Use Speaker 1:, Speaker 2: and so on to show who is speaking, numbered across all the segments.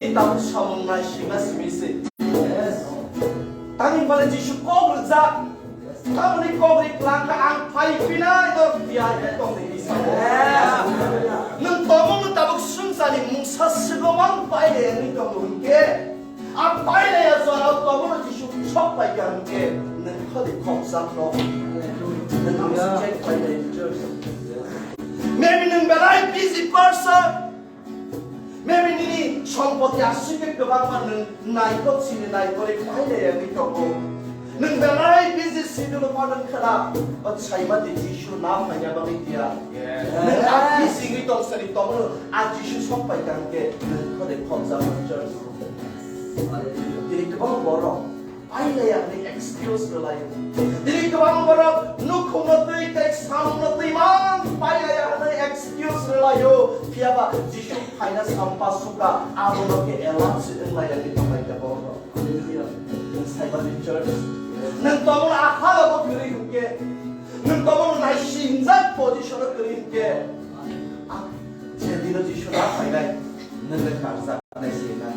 Speaker 1: Tahu sama nasi misi. Tani mana jisu kau berzak, kamu ni kau beri langkah angpai pina itu biar itu bisa. Nentomu tabuk sungsani musa segoman pai ni kamu ke, angpai le ya soal kamu jisu chop pai kan ke, nentoh di komsak lo, nentomu cek pai le church. Maybe nenberai busy person. Maybe ni সম্পত্তি আসিকে গোবাং মান নাইকো চিনি নাইকোরে পাইলে আমি তবো নং বেলাই busy schedule পাদন খালা ও ছাইমা দি যিশু নাম হাইয়া বামি দিয়া নং আপনি সিঙ্গি তং সারি তবো আ যিশু সব পাই কানকে নং খদে খমজা মাস্টার দিলি গোবাং বড় পাইলে আমি এক্সকিউজ লাইও দিলি গোবাং বড় নুখুমতই টেক সামনতই মান পাইলে আমি excuse লাইও Siapa jisu hanya sampah suka amono ke elat sedang layan di tempat kita bawa. Neng saya di church. Neng tamu akal apa kiri ke? Neng tamu naik sinjak posisi kiri ke? Jadi lo jisu apa ini? Neng kerja naik sinjak.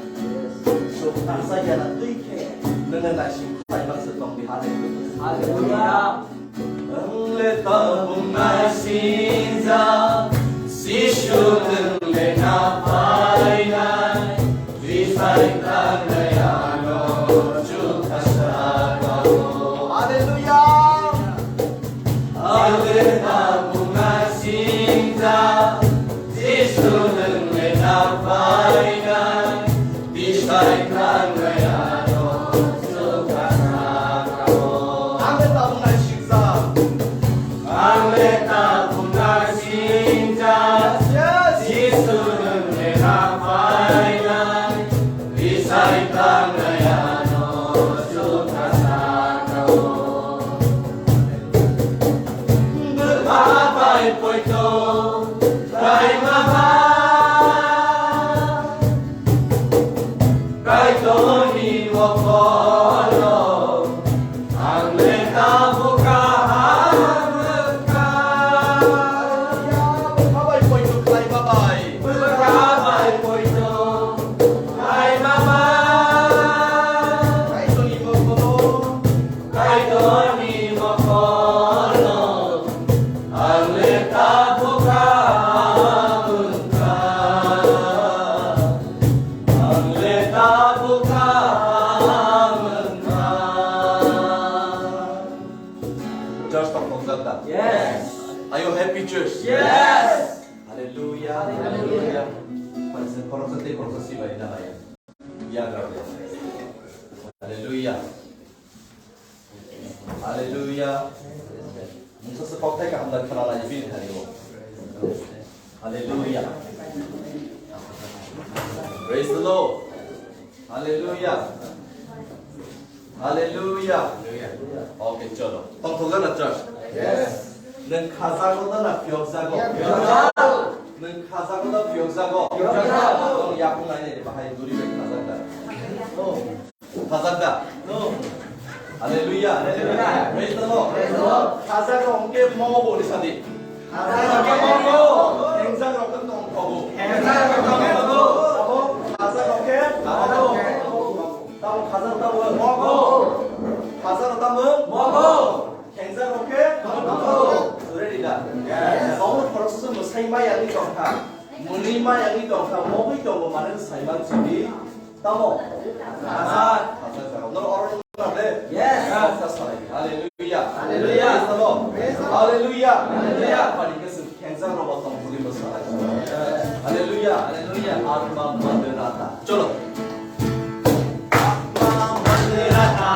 Speaker 1: So kerja yang nanti ke? Neng naik sinjak saya masih tong di hari itu. Haleluya. Neng letabung naik sinjak. Sishuddha lena painai, visaitan layano jukasagamo. Hallelujah. Alena bunga sinta, Sishuddha lena painai, visaitan layano jukasagamo. Alena bunga sinta, Alena bunga sinta. Haleluya. Musa sepotnya kan hendak kenal aja bin hari ini. Haleluya. Praise the Lord. Haleluya. Haleluya. Okay, chalo. Tong thoga na church. Yes. Neng khazago na pyokzago. Neng khazago na pyokzago. Tong yapung na ini bahaya duri bek khazagda. Khazagda. Haleluya. Praise the Lord. Khazago ongke momo boli sadi. Khazago momo. Engzang rokon tong kobo. Engzang rokon kobo. Khazago ongke. Tahu khazago tahu momo. Khazago tahu momo. Engzang ongke. Momo. Ready dah. Yes. All proses musai yang ini dongka. Mulima yang ini dongka. Momo itu mana saiman sini. Tahu? Khazago. No orang. Yes. Haleluya. Haleluya. Haleluya. Haleluya. Paling kesel kencan robot tong puli besar. Haleluya. Haleluya. Atma mandirata. Chalo. Atma mandirata.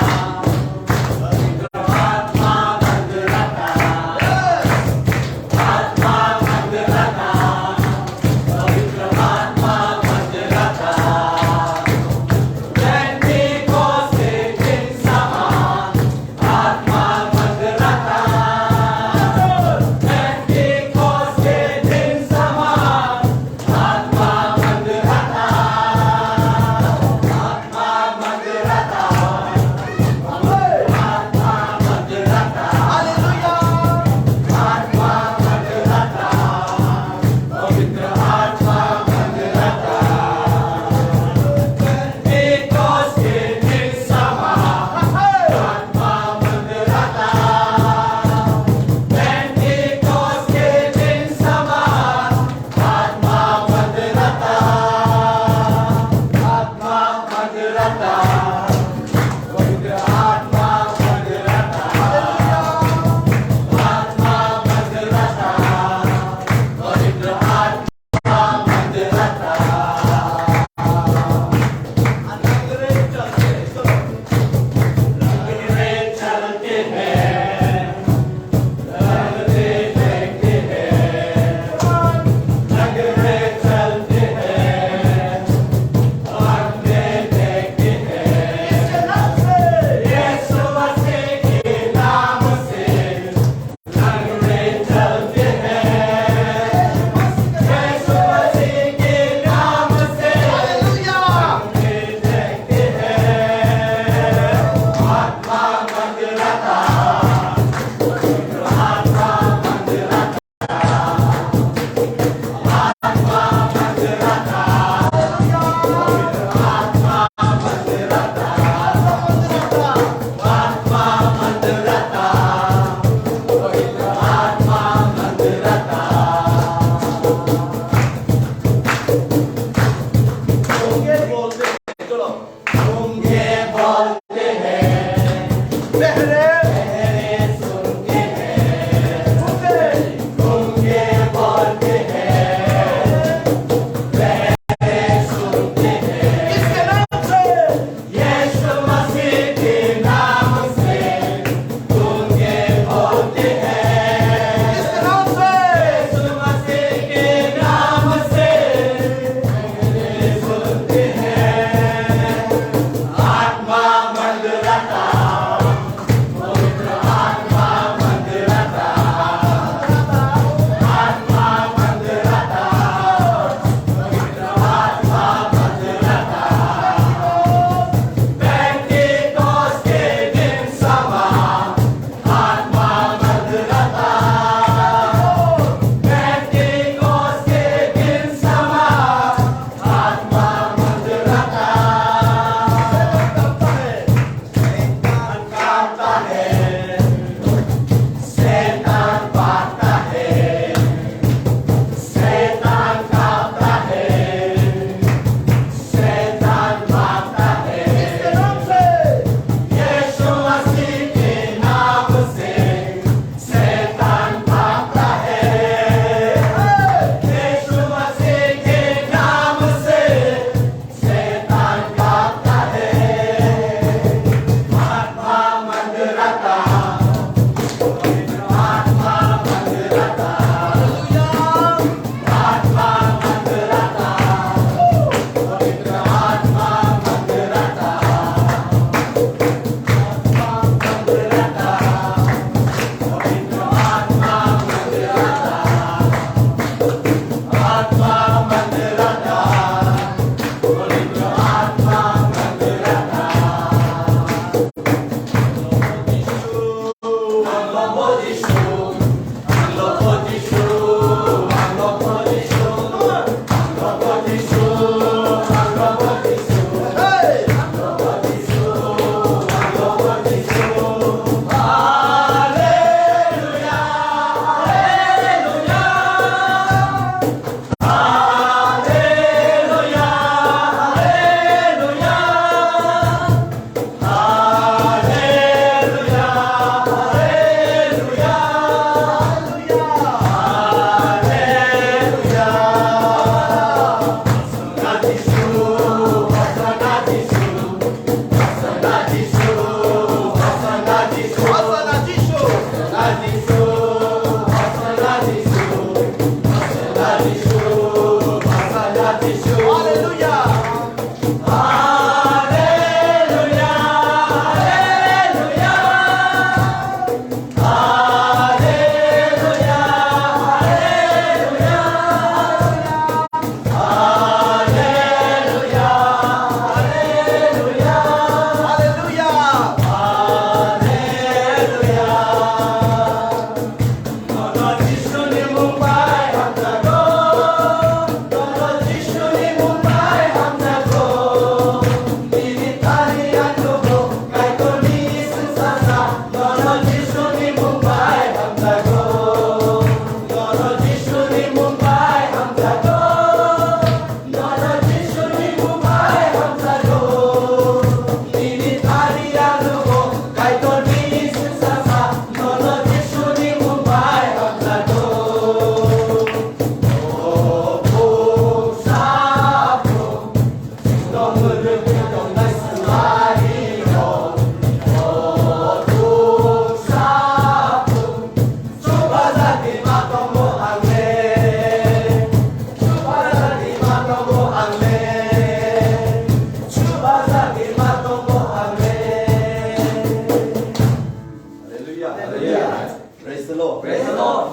Speaker 1: Praise the Lord. Praise the Lord.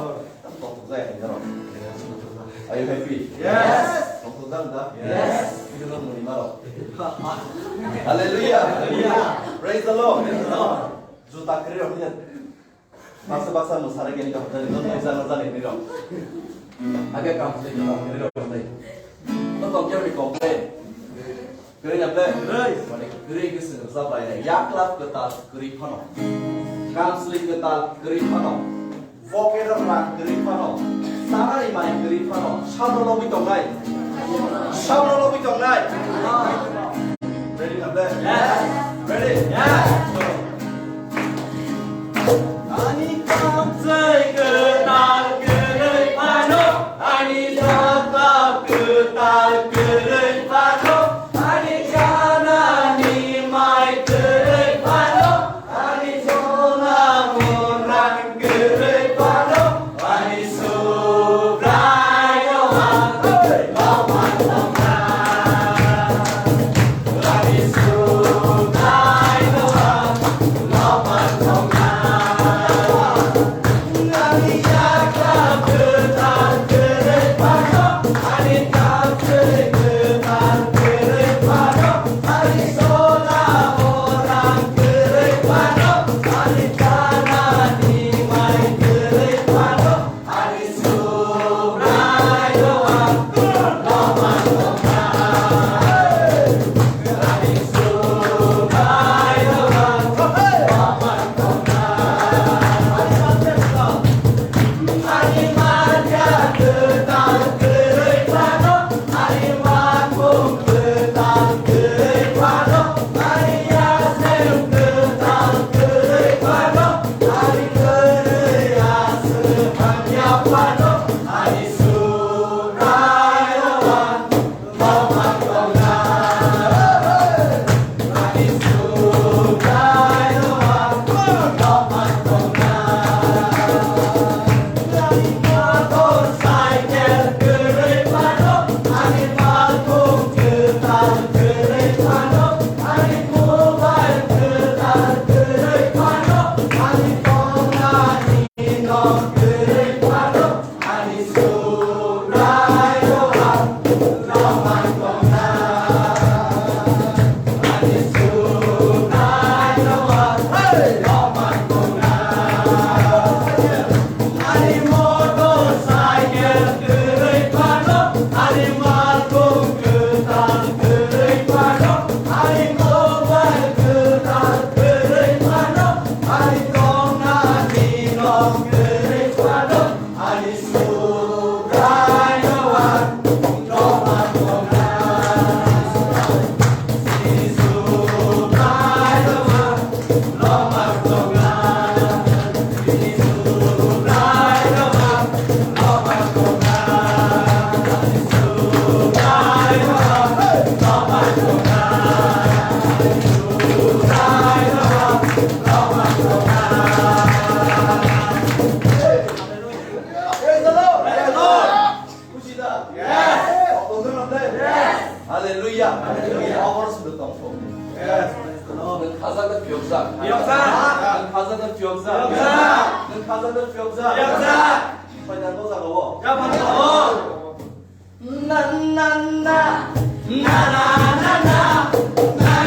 Speaker 1: Are you happy? Yes. Yes. Hallelujah. Praise the Lord. Juta kiri orang ni. Masa-masa musara gini kau dari mana sana ini dong. Agak kamu sih kita kiri orang ni. Kau kau komplain. Kiri apa? Kiri kisah siapa ini? Yaklap ketal kiri pano. Counseling ketal kiri pano. Vocational kiri pano. Sana imai kiri pano. Shalom lobi tongai. Shalom lobi tongai. Ready apa? Yes. Ready? Yes. Ani kau kenal kiri pano. Ani tetap ketal kiri pano. Ani kanan imai kiri pano. Ani zona orang kiri pano. Ani subrai orang lawan orang. Ani subrai orang lawan orang. Ani yaklap ketal kiri pano. Ani tak ketal kiri pano. Ani zona orang kiri pano. Ani kanan imai kiri pano. Ani subrai orang lawan orang. Ani subrai orang lawan orang. Ani marga ketal kiri pano. Ani makmum ketal kiri pano. Ani yasem ketal kiri pano. Ani kerja semuanya pano. Ani subrai orang lawan orang. Ani subrai orang lawan orang. Ani motorcycle kiri pano. Ani makmum ketal kiri pano. Ani mobile ketal kiri pano. Ani pengani nom kiri pano. Ani subrai orang lawan orang. Ani subrai orang lawan orang. Ani motorcycle kiri pano. Ani makmum ketal kiri pano. Ani mobile ketal kiri pano. Ani pengani nom kiri pano. Ani subrai orang lawan orang. Si subrai orang lawan orang. Si subrai orang lawan orang. Si subrai orang lawan orang. Si subrai orang lawan orang. Praise the Lord. Praise the Lord. Puji dah. Yes. Tonton apa? Yes. Hallelujah. Hallelujah. Awal sudah tonton. Yes. 는 가사가 비역사. 비역사. 는 가사가 비역사. 비역사. 는 가사가 비역사. 비역사. 빨리 또 사고. 야, 빨리 사고. 나나나. 나나나나. Na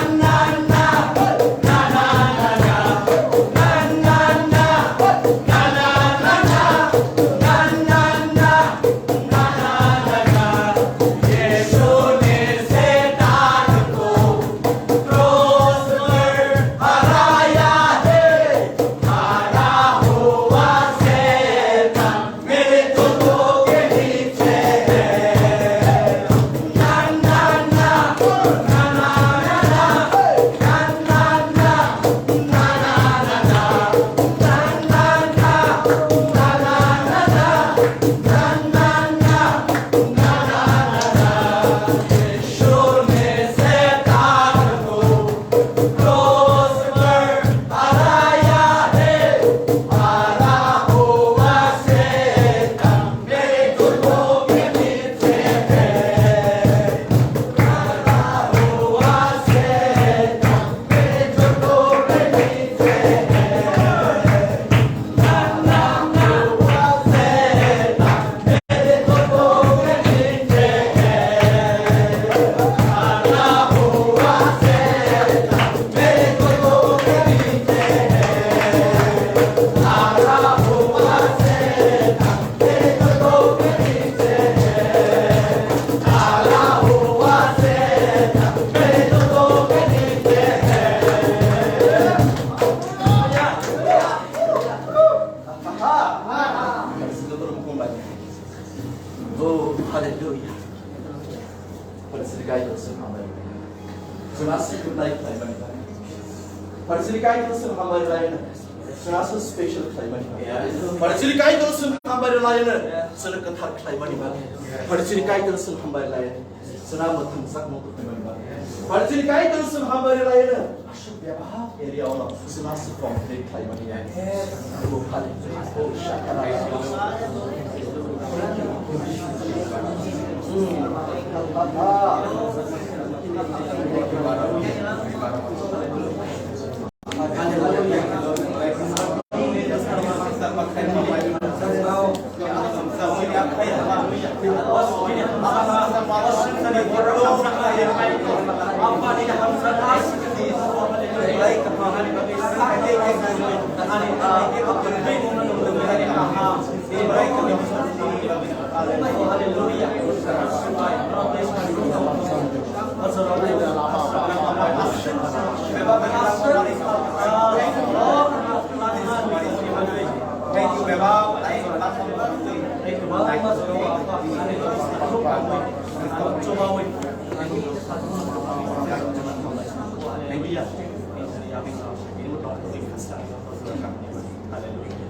Speaker 1: Senasa goodnight claim. Parcilikai terus hambar lain. Senasa special claim. Parcilikai terus hambar lain. Senang ketar claim ni. Parcilikai terus hambar lain. Senang bertengsak mau claim. Parcilikai terus hambar lain. Asyik dia bahas area orang. Senasa complete claim ni. Aku kali. Oh syakara.
Speaker 2: Hallelujah.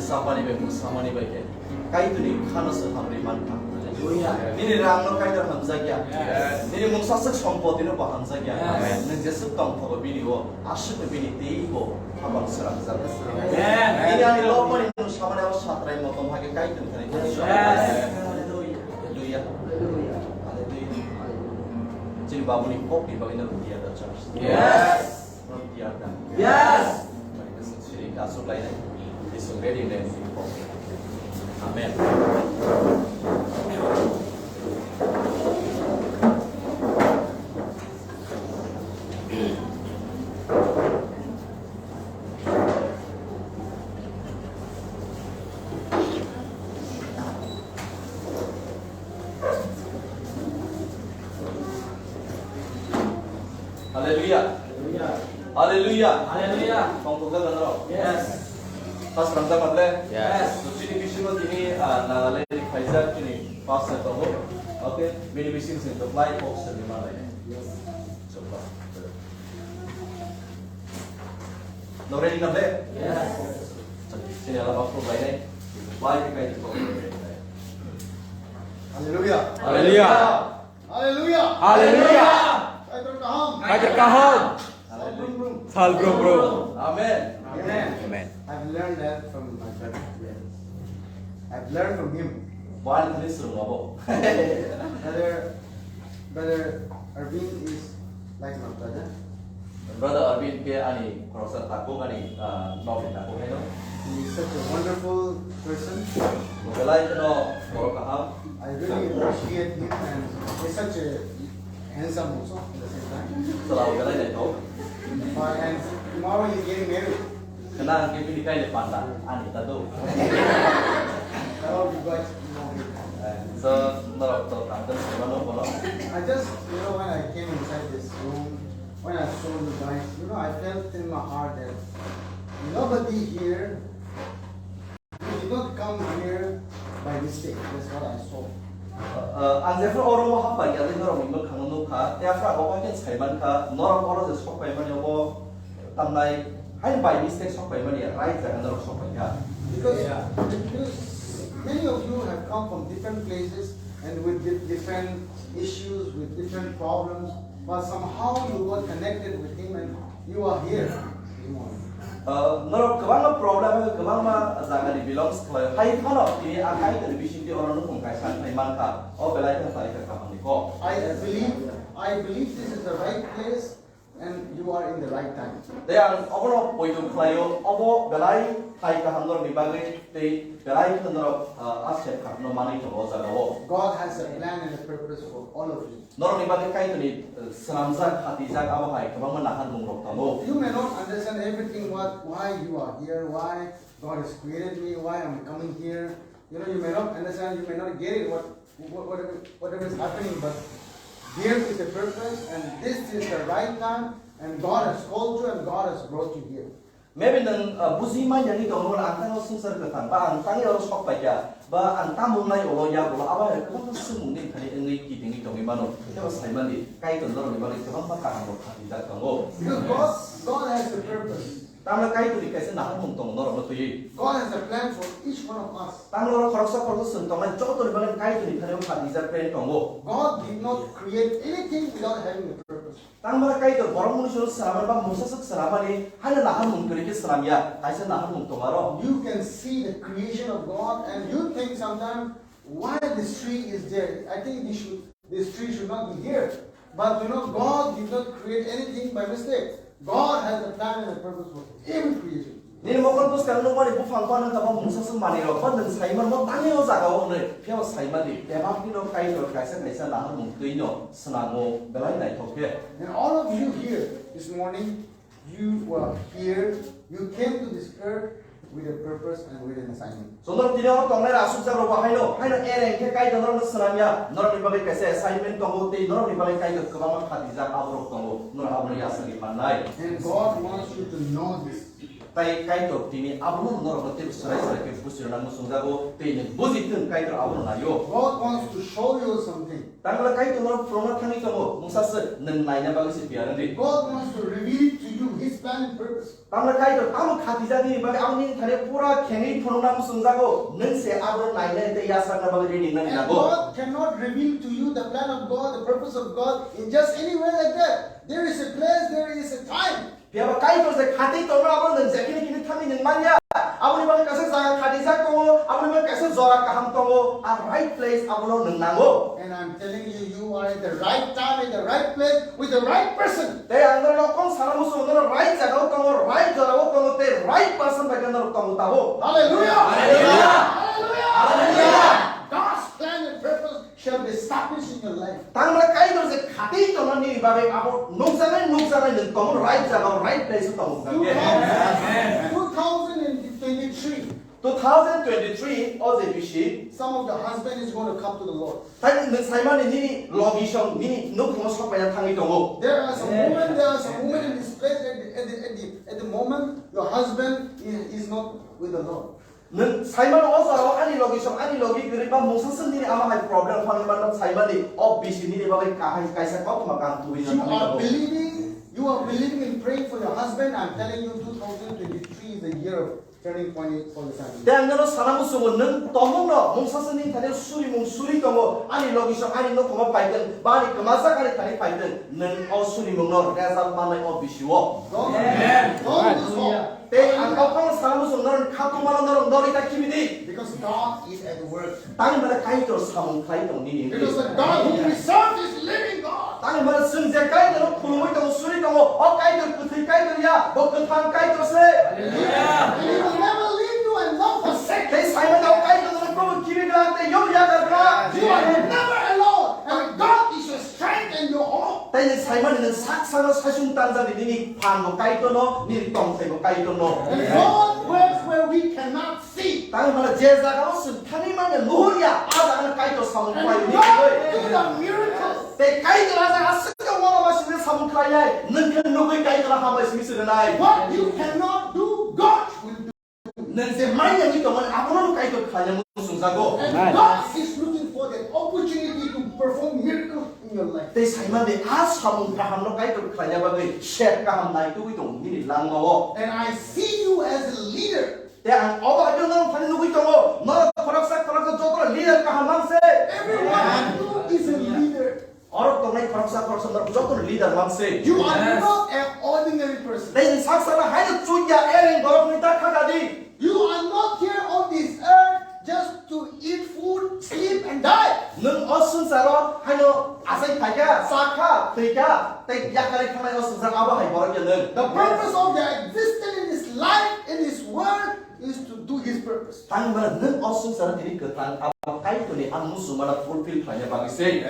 Speaker 1: Musapani be Musamani be ke. Kai tu ni khana se hamri man ka. Nini rang no kai tu hamza kya. Nini mungsasak sampoti no ba hamza kya. Nini jesuk tong thogo bini go ashuk bini tei go habang serang zar. Nini ani lopani no samane o satrai mo tom hage kai tu ni. Hallelujah. Jadi babu ni kopi bagi nak dia ada church. Yes. Dia ada. Yes. Mereka sendiri kasut lain. Is ready then for. Amen. Hallelujah. Kong tugas benar. Yes. Pas Ramadan matle. Yes. So sini bisino tini nalale Pfizer tini pas seto. Okay. Mini bisino sin supply box ni mana ini. Yes. Coba. No ready na be? Yes. Sini ala box supply ni. Why kita itu kau? Hallelujah. Kai terkaham. Sal bro. Amen.
Speaker 2: I've learned that from my brother. I've learned from him.
Speaker 1: One is wrong.
Speaker 2: Brother Arabindu is like my brother.
Speaker 1: Brother Arabindu ke ani krosa tako ani novel tako hai no.
Speaker 2: He is such a wonderful person.
Speaker 1: Belai no boro kaham.
Speaker 2: I really appreciate him, and he's such a handsome also at the same time.
Speaker 1: Selalu belai dai tau.
Speaker 2: And tomorrow he's getting married.
Speaker 1: Kenal ke pilih kai depan dah, ani tahu.
Speaker 2: Hello, you guys know him.
Speaker 1: So, norok tu tanggal semana bola.
Speaker 2: I just, when I came inside this room, when I saw you guys, I felt in my heart that nobody here, you did not come here by mistake. That's what I saw.
Speaker 1: Anjefro orang wah apa ya? Jadi orang minggu kangen tu kah? Tiap orang kan saiman kah? Norok orang jadi sok payman ya bo. Tamai, hanya by mistake sok payman ya. Right jangan norok sok payman.
Speaker 2: Because many of you have come from different places and with different issues, with different problems, but somehow you got connected with him and you are here.
Speaker 1: Norok kebang problem kebang jangan belongs kalau hai kalau ini akai televisi di orang nukung kaisan saiman kah? Oh belai kan saya kekam ni ko.
Speaker 2: I believe this is the right place and you are in the right time.
Speaker 1: Yang orang poin kelayu, orang belai hai kah norok dibagi di belai tu norok asyik kah nomani tu bosan awak.
Speaker 2: God has a plan and a purpose for all of you.
Speaker 1: Norok dibagi kai tu ni senamzak hatizak awak hai kebang menahan mungrok tamu.
Speaker 2: You may not understand everything why you are here, why God has created me, why I'm coming here. You may not understand, you may not get it whatever is happening, but here is a purpose and this is the right time and God has called you and God has brought you here.
Speaker 1: Maybe nang buziman yang itu orang angkat orang sungsar ketan, bah angkatnya orang sok baca, bah angkat mulai orang ya bola awal kebang semuni kali ini kita ini kami mana, kita masih mandi, kai tu orang dibalik kebang pakar orang tidak tangguh.
Speaker 2: Because God has a purpose.
Speaker 1: Tanggal kai tu dikasih nahan muntung orang betul ye.
Speaker 2: God has a plan for each one of us.
Speaker 1: Tanggal orang koroksa sentongan jauh tu dibalik kai tu dikasih orang tidak plan tangguh.
Speaker 2: God did not create anything without having a purpose.
Speaker 1: Tanggal kai tu orang manusia selama bah musa selama ni hanya nahan muntung ke selama ya, kasih nahan muntung aro.
Speaker 2: You can see the creation of God and you think sometimes why this tree is there. I think this tree should not be here. But God did not create anything by mistake. God has a plan and a purpose for every creation.
Speaker 1: Ni mau kan sekarang nomor ibu fangkuan yang kamu musa semani lo, kan dan saiman mau tanya orang jaga orang ni, dia saiman ni, dia makin lo kai lo kaisa nahan mungkin lo senango belai naik toke.
Speaker 2: And all of you here this morning, you were here, you came to this earth with a purpose and with an assignment.
Speaker 1: So nor tidak orang tonggai rasul jaga bahai lo, hai na ereng ke kai nor senamnya, nor di balik kaisa assignment tonggo ti, nor di balik kai kebangan hadizat abrok tonggo, nor abro yasa di pandai.
Speaker 2: And God wants you to know this.
Speaker 1: Tai kai to tini abro nor betul serai ke busur nang musung jago, tini buzitin kai to abro na yo.
Speaker 2: God wants to show you something.
Speaker 1: Tanggal kai to nor promote kani kamu, musas nang naiknya bagi si biaran di.
Speaker 2: God wants to reveal to you His His plan and purpose.
Speaker 1: Tama kaito tama khatijani bagi awni thane pura khengi phonona musungjago nengse abro naile te yasakna bagi ready nani
Speaker 2: And
Speaker 1: lago.
Speaker 2: God cannot reveal to you the plan of God, the purpose of God in just any way like that. There is a place, there is a time.
Speaker 1: Biaba kaito se khati to abro nengse kini thami neng manya. Abro bagi kase jaga khatija ko abro bagi kase zora kaham to a right place abro neng nango.
Speaker 2: And I'm telling you, you are at the right time, in the right place, with the right person.
Speaker 1: Te andar lokon saramusu andar right jaga to right zora to te right person bagi andar to tabo.
Speaker 2: Hallelujah!
Speaker 1: Hallelujah!
Speaker 2: Hallelujah! God's plan and purpose shall be established in your life.
Speaker 1: Tangla kaito se khati to nani bagi abro nuksanai neng to right jaga right place to.
Speaker 2: 2023,
Speaker 1: 2023 어제 비시
Speaker 2: some of the husband is going to come to the Lord.
Speaker 1: 타이 는 사이만이 니 로기션 니 노크모 석바야 탕이 동고
Speaker 2: There are some women in this place at the moment your husband is not with the Lord.
Speaker 1: 는 사이만 어서 아니 로기션 아니 로기 그리바 무슨 일이 아마 할 프로블em 하는 사이만이 어 비시 니 바가 가하이 가이사 거만 간 두비는
Speaker 2: You are believing and praying for your husband. I'm telling you, 2023 is the year of turning point for the family.
Speaker 1: 대한민국 사람으로서는 또한번 몽사스님 다들 수리 동고 아니 로기션 아니 노크모 파이든 바리 그마사가리 다리 파이든 는 수리몽노 레살 만나이 비시워. 때 안가팡 사람으로서 너는 카토마로 너는 너리다 키비디.
Speaker 2: Because God is at work.
Speaker 1: 땅에 말에 카이토 사몽 카이토 니니.
Speaker 2: Because the God who preserves is living God.
Speaker 1: 땅에 말에 승제 카이토로 구름을 떠고 수리 떠고 카이토 끝을 카이토야 너 끝한 카이토세.
Speaker 2: And He will never leave you and not forsake
Speaker 1: 때
Speaker 2: you.
Speaker 1: 사이먼 너 카이토 너는 그러면 기회가 때 여기야가라.
Speaker 2: You are never alone. And God is your strength and your hope.
Speaker 1: 때 사이먼은 삭사로 사슝 땅자리 니니 반고 카이토노 니니 똥세고 카이토노.
Speaker 2: And God works where we cannot see.
Speaker 1: 땅에 말에 제자가 무슨 타니만의 노리야 아자는 카이토 사몽
Speaker 2: And
Speaker 1: 카이토.
Speaker 2: God do the miracles.
Speaker 1: 때 카이토 아자가 쓰가 원어 마시는 사몽 카이야 능큰 누구의 카이토라 하마 있으시려나이.
Speaker 2: What you cannot do, God will do.
Speaker 1: 능세 많이 여기 동안 아무런 카이토 카이야 무슨 사고.
Speaker 2: And God is looking for that opportunity to perform miracles in your life.
Speaker 1: 때 사이만데 아 사몽 카함로 카이토 카이야 바그 셰카 함 나이 두고 동 니니 랑노.
Speaker 2: And I see you as a leader.
Speaker 1: 때 어바 이런 판 누구 있고 너 코락사 저들 리더 카함망세.
Speaker 2: Everyone you is a leader.
Speaker 1: 어렵동네 코락사 너 저들 리더 망세.
Speaker 2: You are not an ordinary person.
Speaker 1: 내 saksa라 하이드 주야 에린 거럽니다 카가디.
Speaker 2: You are not here on this earth just to eat food, sleep, and die.
Speaker 1: 능 어순사로 하여 아사이 타가 사카 트이가 때 약간의 타마이 어순사 아바 하이 버르게는.
Speaker 2: The purpose of their existence in this life, in this world, is to do His purpose.
Speaker 1: 당분은 능 어순사로 드리 그탄 아바 카이토니 안무수마나 풀필 타냐 바기세.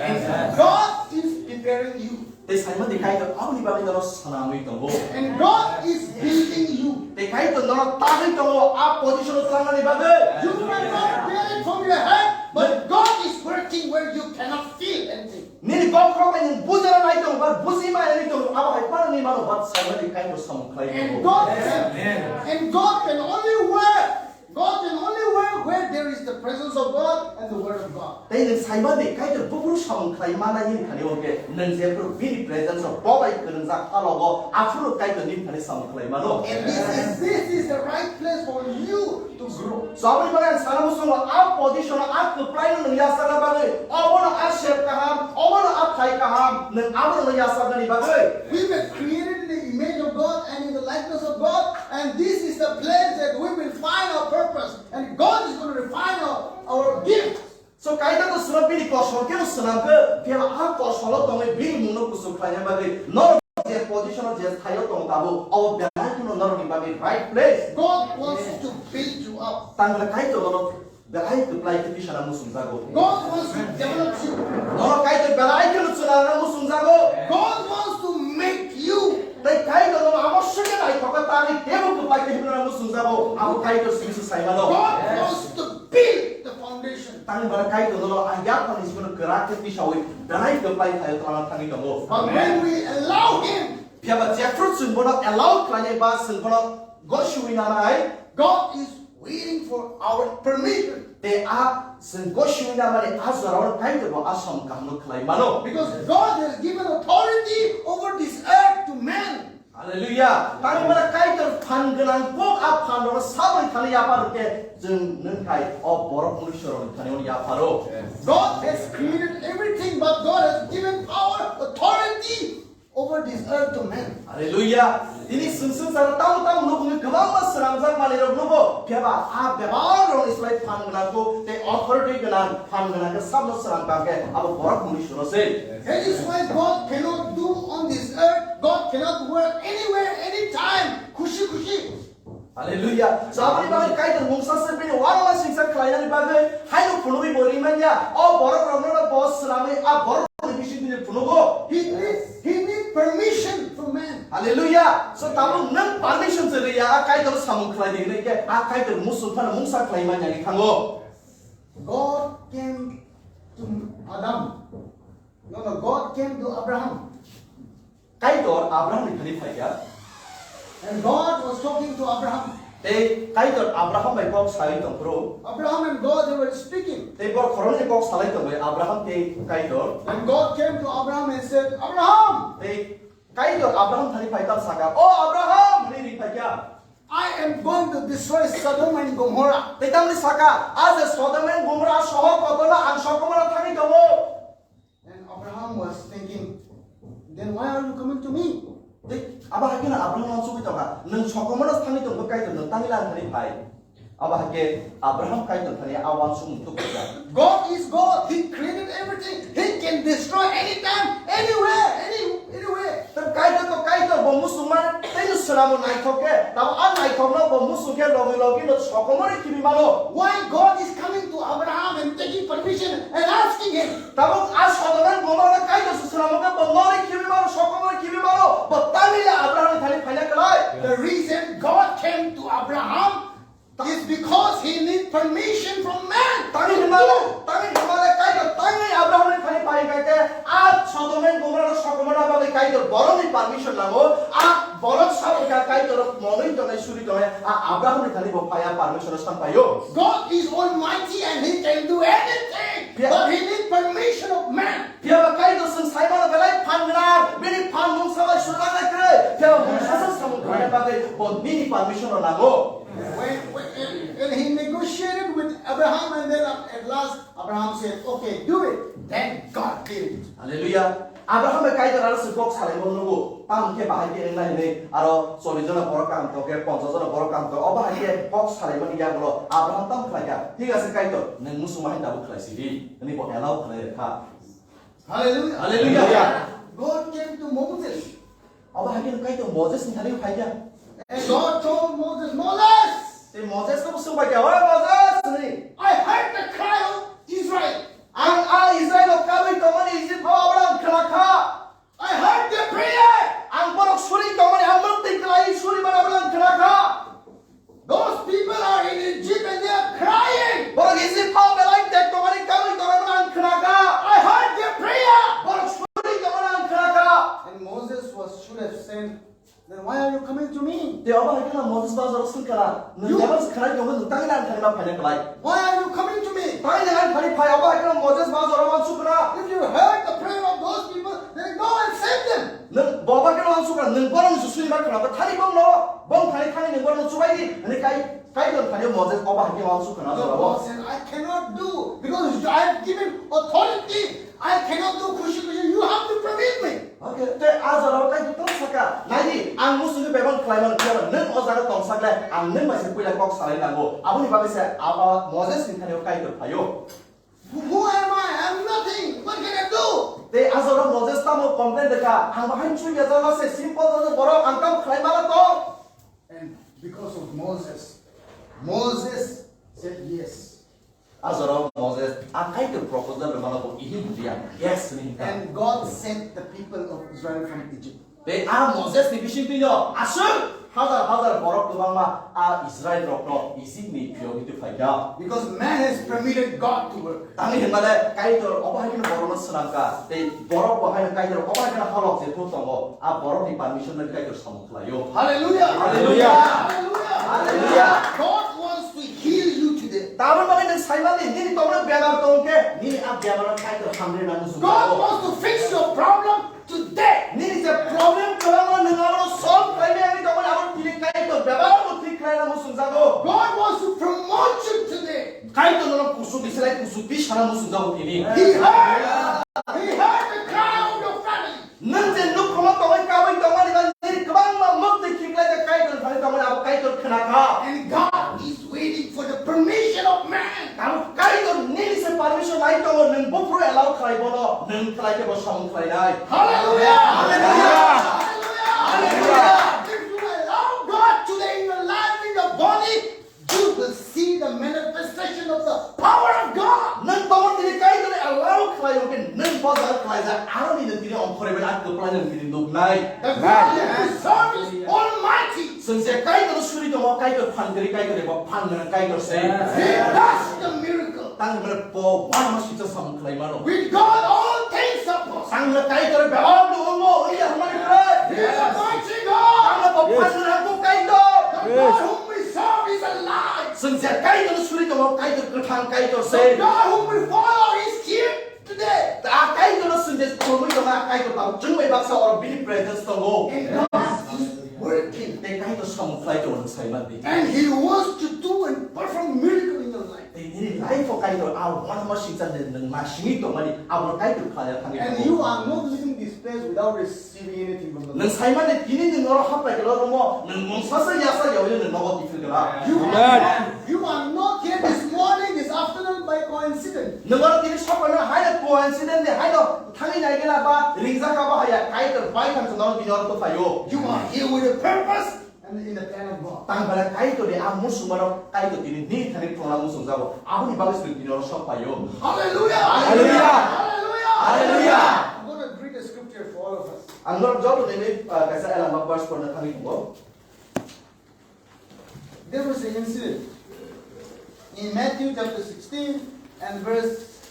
Speaker 2: God is preparing you.
Speaker 1: 때 사이만 디카이토 아우니 바기너로 사나무 있고.
Speaker 2: And God is building you.
Speaker 1: 때 카이토 너로 따을 동고 아 포지션으로 상하니 바드.
Speaker 2: You might not feel it from your head, but God is working where you cannot feel anything.
Speaker 1: 니니 거꾸로 있는 부자라 나이 동고 바 부지마 에리 동고 아바 하이 빠르니 마노 바 사이만 디카이토 사무
Speaker 2: And
Speaker 1: 클라이토.
Speaker 2: God can only work. God can only work where there is the presence of God and the Word of God.
Speaker 1: 때는 사이만데 카이토 부부로 사무 클라이 마나니 카니 오게 능제프로 비리 프레젠스 보바이 그는자 알로고 앞으로 카이토 님 카니 사무 클라이 마노.
Speaker 2: And this is the right place for you to grow.
Speaker 1: 사브리 바간 사람 무슨 아 포지션 아 플라이는 야사가 바들 어머나 아 셰프가함 어머나 아 타이가함 능 아무나 야사가니 바들.
Speaker 2: We were created in the image of God and in the likeness of God, and this is the place that we will find our purpose, and God is going to refine our gifts.
Speaker 1: So kaida to sura biri kosol ke sura ke pia a kosol to me biri muno kusu khanya bagi no je position je thayo to tabu au belai kuno no ni bagi right place.
Speaker 2: God wants to build you up.
Speaker 1: Tangla kai to no belai to play ke pisana musun zago.
Speaker 2: God wants to develop you.
Speaker 1: No kai to belai ke sura musun zago.
Speaker 2: God wants to make you.
Speaker 1: Dai kai to no avashyaka nai thoka tani debo to play ke hibna musun zago. Au kai to sisu sai malo.
Speaker 2: God wants to build the foundation.
Speaker 1: Tang bara kai to no ayat pan is gonna gerak ke pisawi belai to play thayo tanga tangi to.
Speaker 2: But when we allow Him,
Speaker 1: Pia ba jackfruit sun bono allow klanya ba sun bono go shuina nai.
Speaker 2: God is waiting for our permission.
Speaker 1: They are sun go shuina mane azara kai to asam kam no klai mano.
Speaker 2: Because God has given authority over this earth to man.
Speaker 1: 할렐루야. 땅에 뭐라 가이들 판근한 꼭 앞판으로 사버리 타는 야파로게 증는 가이 뭐라 공리셔로 타는 오늘 야파로.
Speaker 2: God has created everything, but God has given power, authority over this earth to man.
Speaker 1: 할렐루야. ini sungsungsara tahu-tahu nukung kebangga seramsang malirok nubo biaba biaba islai pangenangku te authority genan pangenang ke sabno serambangke abo borak muni sunose.
Speaker 2: That is why God cannot do on this earth. God cannot work anywhere, anytime. Kushi.
Speaker 1: 할렐루야. sabari bagai kaitan mungsa sebini warma singsa kelainan bagai hayu punubi borimanya borak romno bos serami borak bising punugo.
Speaker 2: He needs permission from man.
Speaker 1: 할렐루야. so tamu nang permission seria kaitan samung kelai dini ke kaitan musuh pana mungsa kelaiman yang ikango.
Speaker 2: God came to Adam. No, God came to Abraham.
Speaker 1: Kaitor Abraham dikali phaiya.
Speaker 2: And God was talking to Abraham.
Speaker 1: Te kaitor Abraham by kok salai tong pro.
Speaker 2: Abraham and God, they were speaking.
Speaker 1: Te bor koron je kok salai tong Abraham te kaitor.
Speaker 2: And God came to Abraham and said, Abraham!
Speaker 1: Te kaitor Abraham thani phaitar saka. Oh Abraham ni ri phaiya.
Speaker 2: I am going to destroy Sodom and Gomorrah.
Speaker 1: Te tamni saka. Az Sodom and Gomorrah shohor kotona ang shokomara thani tomo.
Speaker 2: And Abraham was thinking, then why are you coming to me?
Speaker 1: Aba hakina Abraham langsung itu kan, neng shokomana thani tong kai tong tangilan thani phai. Aba hake Abraham kai tong thani awan sung tu kerja.
Speaker 2: God is God. He created everything. He can destroy anytime, anywhere.
Speaker 1: Tapi kai tong bomusuman tenu selamu naik toke, tahu naik tokno bomusuke logi no shokomana kimi malo.
Speaker 2: Why God is coming to Abraham and taking permission and asking him?
Speaker 1: Tahu Sodom and Gomorrah kai tong selamu ke bongori kimi malo, shokomana kimi malo. Betamila Abraham thani phaiya kalai.
Speaker 2: The reason God came to Abraham is because he needs permission from man.
Speaker 1: Tangi himale kai tong tangi Abraham thani phaiya ke Sodom and Gomorrah shokomana bagai kai tong boroni permission lango. Borok sabo kai tong monin tong suri tong Abraham thani bo phaiya permission sampayo.
Speaker 2: God is almighty and he can do anything, but he needs permission of man.
Speaker 1: Biar kai tong saimana belai pangna, bini pangmung sabai surana kre. Biar mungsa samu kai bagai bo bini permission lango.
Speaker 2: When he negotiated with Abraham and then at last Abraham said, okay, do it. Then God did it.
Speaker 1: Hallelujah. Abraham kai tong aras kok salai monugo. Pam ke bahai ke nai ne aro 40 jona borok kam to ke 50 jona borok kam to oba hai kok salai mani ya bolo Abraham tam khlai ka ঠিক আছে kai to neng musumai dabu khlai sidi ni bo allow khlai kha.
Speaker 2: Hallelujah.
Speaker 1: Hallelujah.
Speaker 2: God came to Moses.
Speaker 1: Oba hai kai to Moses ni thani phai ya.
Speaker 2: And God told Moses, Moses,
Speaker 1: Te Moses ko busung phai ya. Oi Moses ni.
Speaker 2: I heard the cry of Israel.
Speaker 1: Ang Israel ka wi to mani Egypt ho abang khla kha.
Speaker 2: I heard their prayer.
Speaker 1: Ang borok suri to mani ang mukti klai suri mana abang khla kha.
Speaker 2: Those people are in Egypt and they are crying.
Speaker 1: Borok Egypt ho belai tek to mani ka wi to abang khla kha.
Speaker 2: I heard their prayer.
Speaker 1: Borok suri to mani ang khla kha.
Speaker 2: And Moses should have said, then why are you coming to me?
Speaker 1: Te oba hai kana Moses ba zoro sun kala. Ne levels khara yo ngu tangilan thani ba phane kalai.
Speaker 2: Why are you coming to me?
Speaker 1: Tangilan thani phai oba hai kana Moses ba zoro wan sukna.
Speaker 2: If you heard the prayer of those people, then go and save them.
Speaker 1: Neng boba kana wan sukna neng borong su sui ba kana ba thani bong no. Bong thani neng borong subai di. Ne kai don thani Moses oba hai wan sukna
Speaker 2: The
Speaker 1: zoro.
Speaker 2: boss said, I cannot do because I have given authority. I cannot do kushi. You have to permit me.
Speaker 1: Okay, te azoro kai tu tong saka. Nai ang musu ke bebon klaiman kira neng ozara tong sakle ang neng masih puila kok salai lango. Abu ni ba se aba Moses ni thani kai tu phayo.
Speaker 2: Who am I? I'm nothing. What can I do?
Speaker 1: Te azoro Moses tamu complain deka ang bahan chui ya jala se simple jala borok ang tam klaimala to.
Speaker 2: And because of Moses said yes.
Speaker 1: Azoro Moses ang kai tu proposal mana ko ihi dia. Yes ni ka.
Speaker 2: And God sent the people of Israel from Egypt.
Speaker 1: Te Moses ni bising pinyo. Asun hazar borok tu bangma Israel rokno isik ni pio itu faida.
Speaker 2: Because man has permitted God to work.
Speaker 1: Tangi himale kai tu oba hai na borok sanangka. Te borok bahai na kai tu oba hai na halok je tu tongo. Borok ni permission na kai tu samukhlayo.
Speaker 2: Hallelujah.
Speaker 1: Hallelujah.
Speaker 2: Hallelujah.
Speaker 1: Hallelujah.
Speaker 2: God wants to heal you today.
Speaker 1: Taman bagi neng saimali ni tomna biagar tongke ni biagar kai tu hamre na musuh.
Speaker 2: God wants to fix your problem today.
Speaker 1: Ni se problem kalau neng solve supi sana musuh jauh ini.
Speaker 2: He heard the cry of your family.
Speaker 1: Nanti nuk rumah tawai kawai tawai dengan diri kebang mak dikiklah ke kaitan hari tawai apa kaitan kenaka.
Speaker 2: And God is waiting for the permission of man.
Speaker 1: Kamu kaitan ni se permission lain tawai neng bukro allow krai bono neng krai ke bos samung krai nai.
Speaker 2: Hallelujah!
Speaker 1: Hallelujah!
Speaker 2: Hallelujah! If you allow God today in your life, in your body, you will see the manifestation of the power of God.
Speaker 1: Neng tawai diri kaitan allow krai mungkin neng bazar krai dah arah ni neng diri om krai berat tu pelajar diri duk nai.
Speaker 2: The God you serve is almighty.
Speaker 1: Sejak kaitan suri tu mau kaitan pan diri kaitan deba pan dengan kaitan se.
Speaker 2: He does the miracle.
Speaker 1: Tang berpo wan masih tu samung krai mano.
Speaker 2: With God, all things are possible.
Speaker 1: Tang kaitan berat tu umur iya hamani krai.
Speaker 2: He is a mighty God.
Speaker 1: Tang pan dengan aku kaitan.
Speaker 2: The God whom we serve is alive.
Speaker 1: Sejak kaitan suri tu mau kaitan ketang kaitan
Speaker 2: The
Speaker 1: se.
Speaker 2: God whom we follow is here today.
Speaker 1: Tak kaitan sejak kurui tu nak kaitan tahu jengway baksa orang bini presence tu go.
Speaker 2: And God is working.
Speaker 1: They kaitan samung krai tu orang saya mandi.
Speaker 2: And He wants to do and perform miracle in your life.
Speaker 1: Ini life of kaitan awak mana masih jadi masih itu mandi awak kaitan kaya kami.
Speaker 2: And you are not leaving this place without receiving anything from the
Speaker 1: Neng
Speaker 2: Lord.
Speaker 1: saya mandi kini neng orang apa kalau orang mau neng monsasa yasa jauh neng nawa tifil kala.
Speaker 2: You are not here this morning, this afternoon by coincidence.
Speaker 1: Neng orang kini siapa neng hai coincidence deh hai do tangi naik kala apa ringza kaba hai kaitan baik kan senang bini orang tu fayo.
Speaker 2: You are here with a purpose and in the plan of God.
Speaker 1: Tang bala kaitan deh amu sumara kaitan ini ni tadi pulang musuh jauh. Aku ni bagus bini orang siapa fayo.
Speaker 2: Hallelujah!
Speaker 1: Hallelujah!
Speaker 2: Hallelujah!
Speaker 1: Hallelujah!
Speaker 2: I'm going to read a scripture for all of us.
Speaker 1: Anggur jauh ni kaisa elam verse pernah kami tunggu.
Speaker 2: There was an incident in Matthew chapter 16 and verse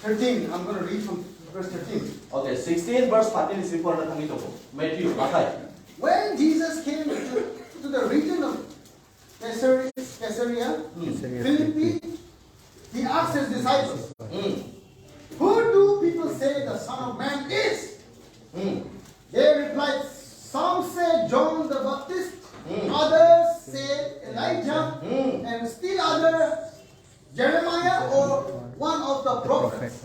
Speaker 2: 13. I'm going to read from verse 13.
Speaker 1: Okay, 16 verse 14 is pernah kami tunggu. Matthew, bakai.
Speaker 2: When Jesus came to the region of Caesarea Philippi, He asked His disciples, "Who do people say the Son of Man is?" They replied, "Some say John the Baptist, others say Elijah, and still others Jeremiah or one of the prophets."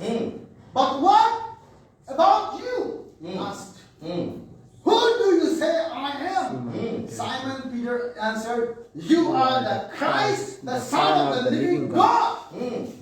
Speaker 2: "But what about you?" asked. "Who do you say I am?" Simon Peter answered, "You are the Christ, the Son of the living God."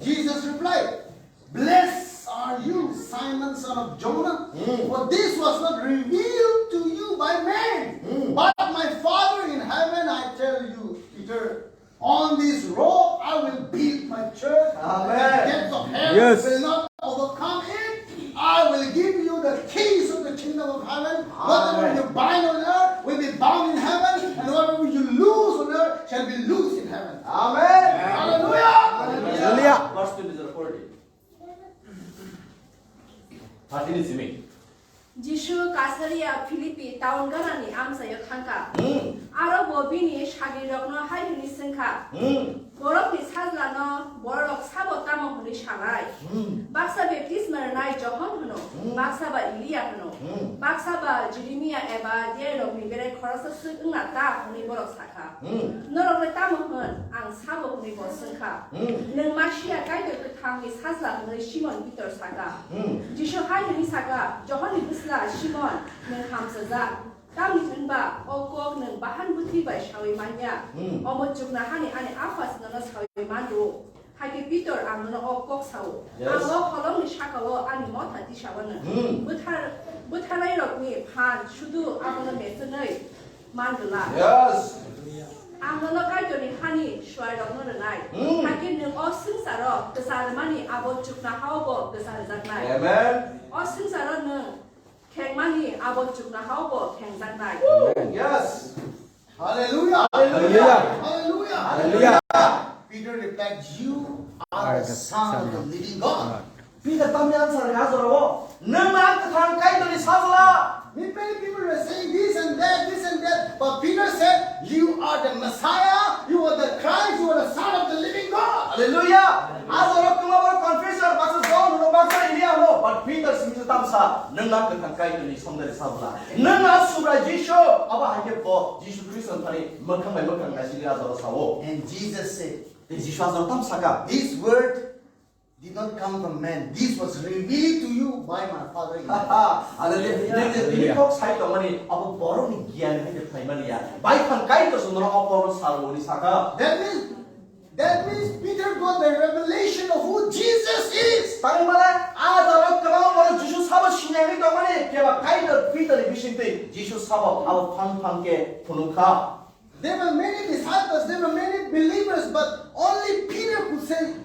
Speaker 2: Jesus replied, "Blessed are you, Simon, son of Jonah, for this was not revealed to you by man, but my Father in heaven. I tell you, Peter, on this rock I will build my church.
Speaker 1: Amen.
Speaker 2: The gates of hell will not overcome it. I will give you the keys of the kingdom of heaven. Whatever you bind on earth will be bound in heaven, and whatever you loose on earth shall be loosed in heaven."
Speaker 1: Amen.
Speaker 2: Hallelujah!
Speaker 1: Hallelujah. Verse 20 is 40. 13 is me.
Speaker 3: Jishu Caesarea Philippi town ganani amsaya thangka. Aro bobini shagi rokno haini sengka. Borok ni sajlano borok sabo tamo huni shalai. Baksa baptism nai John hano. Baksa ba Elia hano. Baksa ba Jeremiah eba dialog ni bere khorasa sungna ta huni borok saka. Norok le tamo hun ang sabo huni borok sengka. Neng Masia kai de thang ni sajla huni Simon Peter saka. Jishu haini saka John ni Simon neng hamsaza kami henba okok neng bahan putri by shawi manya omojuk na hani ane afas nono shawi mandu hagi Peter ang nono okok sawo ang lo kolong ni shakawo ani mota di shawana butharai rok ni phan shudu ang nono mesenai mandula
Speaker 1: Yes.
Speaker 3: ang nono kaito ni hani shwai rok nono nai hagi neng o singsaro kesalamani abojuk na hawo kesalazak nai
Speaker 1: Amen.
Speaker 3: o singsaro neng Kengmani abot jukna haubo kengzak nai.
Speaker 1: Yes.
Speaker 2: Hallelujah!
Speaker 1: Hallelujah.
Speaker 2: Hallelujah!
Speaker 1: Hallelujah.
Speaker 2: Peter replied, "You are the Son of the living God."
Speaker 1: Peter tamyan sarga zoro. Nama ketang kai tu ni sazla.
Speaker 2: Many people were saying this and that, but Peter said, "You are the Messiah, you are the Christ, you are the Son of the living God."
Speaker 1: Hallelujah. Azoro kuma bor confession baksa John no baksa Elia no. But Peter simju tamsa nama ketang kai tu ni songdari sazla. Nama subra Jisho aba hake po Jisho Kristus tani makang nasi azoro sawo.
Speaker 2: And Jesus said,
Speaker 1: Jisho azoro tamsa ka.
Speaker 2: "This word did not come from man. This was revealed to you by my Father in heaven.
Speaker 1: Hallelujah. Ini kok saya tomani apa baru ni gian hanya primary ya. Baik kan kait tu sebenarnya apa saruni saka.
Speaker 2: That means Peter got the revelation of who Jesus is.
Speaker 1: Tang malah ada orang kenal orang Jesus sama sinyali tomani. Kaya kait Peter ni bisinte Jesus sama apa pang ke penuka.
Speaker 2: There were many disciples, there were many believers, but only Peter could say.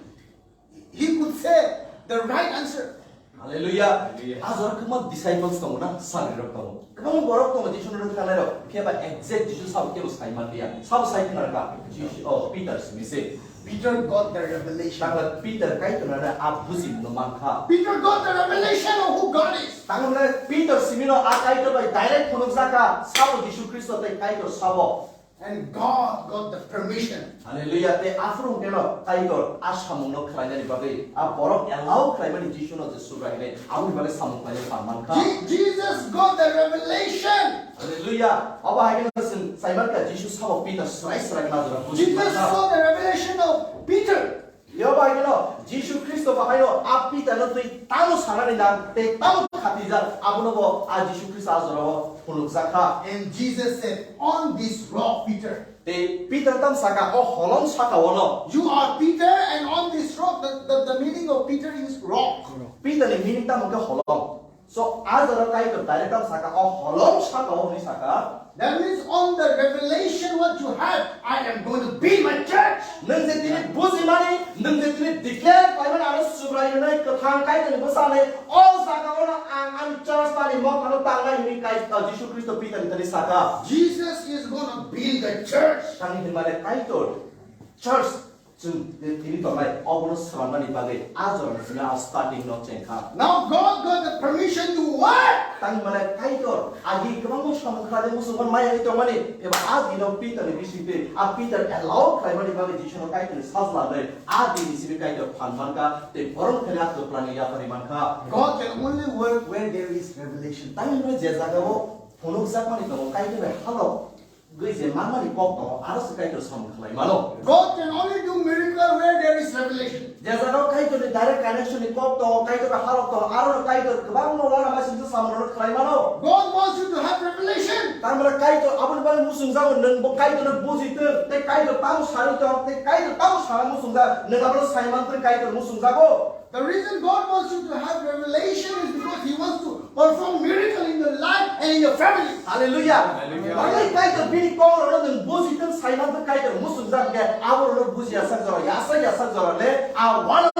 Speaker 2: He could say the right answer.
Speaker 1: Hallelujah. Azor kemana disciples kamu na sarirok kamu. Kamu borok kamu Jesus nurut kanero. Kaya exact Jesus sabu kaya usaiman dia. Sabu sai kanarka. Jesus Peter semise.
Speaker 2: Peter got the revelation.
Speaker 1: Tanggal Peter kait kanara abusim nomangka.
Speaker 2: Peter got the revelation of who God is.
Speaker 1: Tanggal Peter simino akai to by direct punungsaka sabu Jesus Kristo tay kait to sabo.
Speaker 2: And God got the permission.
Speaker 1: Hallelujah. Te afrung keno kaitor asamung no khranya ni bagai. A borok allow khlaimani Jesus no Jesu rahine. Amu bale samung khlanya parmanka.
Speaker 2: Jesus got the revelation.
Speaker 1: Hallelujah. Aba hagen nasin Simon ka Jesus sabo Peter srai na jara.
Speaker 2: Jesus saw the revelation of Peter.
Speaker 1: Yo ba hagen Jesus Kristo ba hayo a Peter no tui tamu sarani na te tamu khatijar abuno bo a Jesus Kristo azoro punuk zakha.
Speaker 2: And Jesus said, on this rock, Peter.
Speaker 1: Te Peter tam saka o holong saka wono.
Speaker 2: You are Peter, and on this rock, the meaning of Peter is rock.
Speaker 1: Peter ni meaning tam ke holong. So azoro kai to direct tam saka o holong saka o ni saka.
Speaker 2: That means on the revelation what you have, I am going to build my church.
Speaker 1: Nang zetini buzi mani, nang zetini declare pai mana aru subrai nai kathang kai ni basane all saka ona ang church pani mo kalo tanga ni kai Jesus Kristo Peter ni saka.
Speaker 2: Jesus is going to build the church.
Speaker 1: Tangi ni male kai to church Jung ini to mai obono sramani bagai azor na starting no chenka.
Speaker 2: Now God got the permission to work.
Speaker 1: Tangi male kai to agi kemang mo sama khade musuman mai itu mani eba agi no Peter ni bisinte a Peter allow kai mani bagai Jesus no kai to sazla dai agi ni sibi kai to phanman ka te boron khana to plani ya pariman ka.
Speaker 2: God can only work where there is revelation.
Speaker 1: Tangi male je jaga mo phonok sak mani to kai to halo gui mama ni kok to aras kai to sam khlai malo.
Speaker 2: God can only do miracle where there is revelation.
Speaker 1: Jasa no kai to direct connection ni kok to kai to halo to aro kai to kebang no wala masin to sam ro khlai malo.
Speaker 2: God wants you to have revelation.
Speaker 1: Tamara kai to abun bal musung jang nang bo kai to na buji te kai to tamu sari to te kai to tamu sara musung ja nang abro saiman te kai to musung jago.
Speaker 2: The reason God wants you to have revelation is because He wants to perform miracle in your life and in your family.
Speaker 1: Hallelujah. Hallelujah. Kai to bini ko ro nang buji te saiman te kai to musung jang ke abro ro buji asa jara yasa jara le a one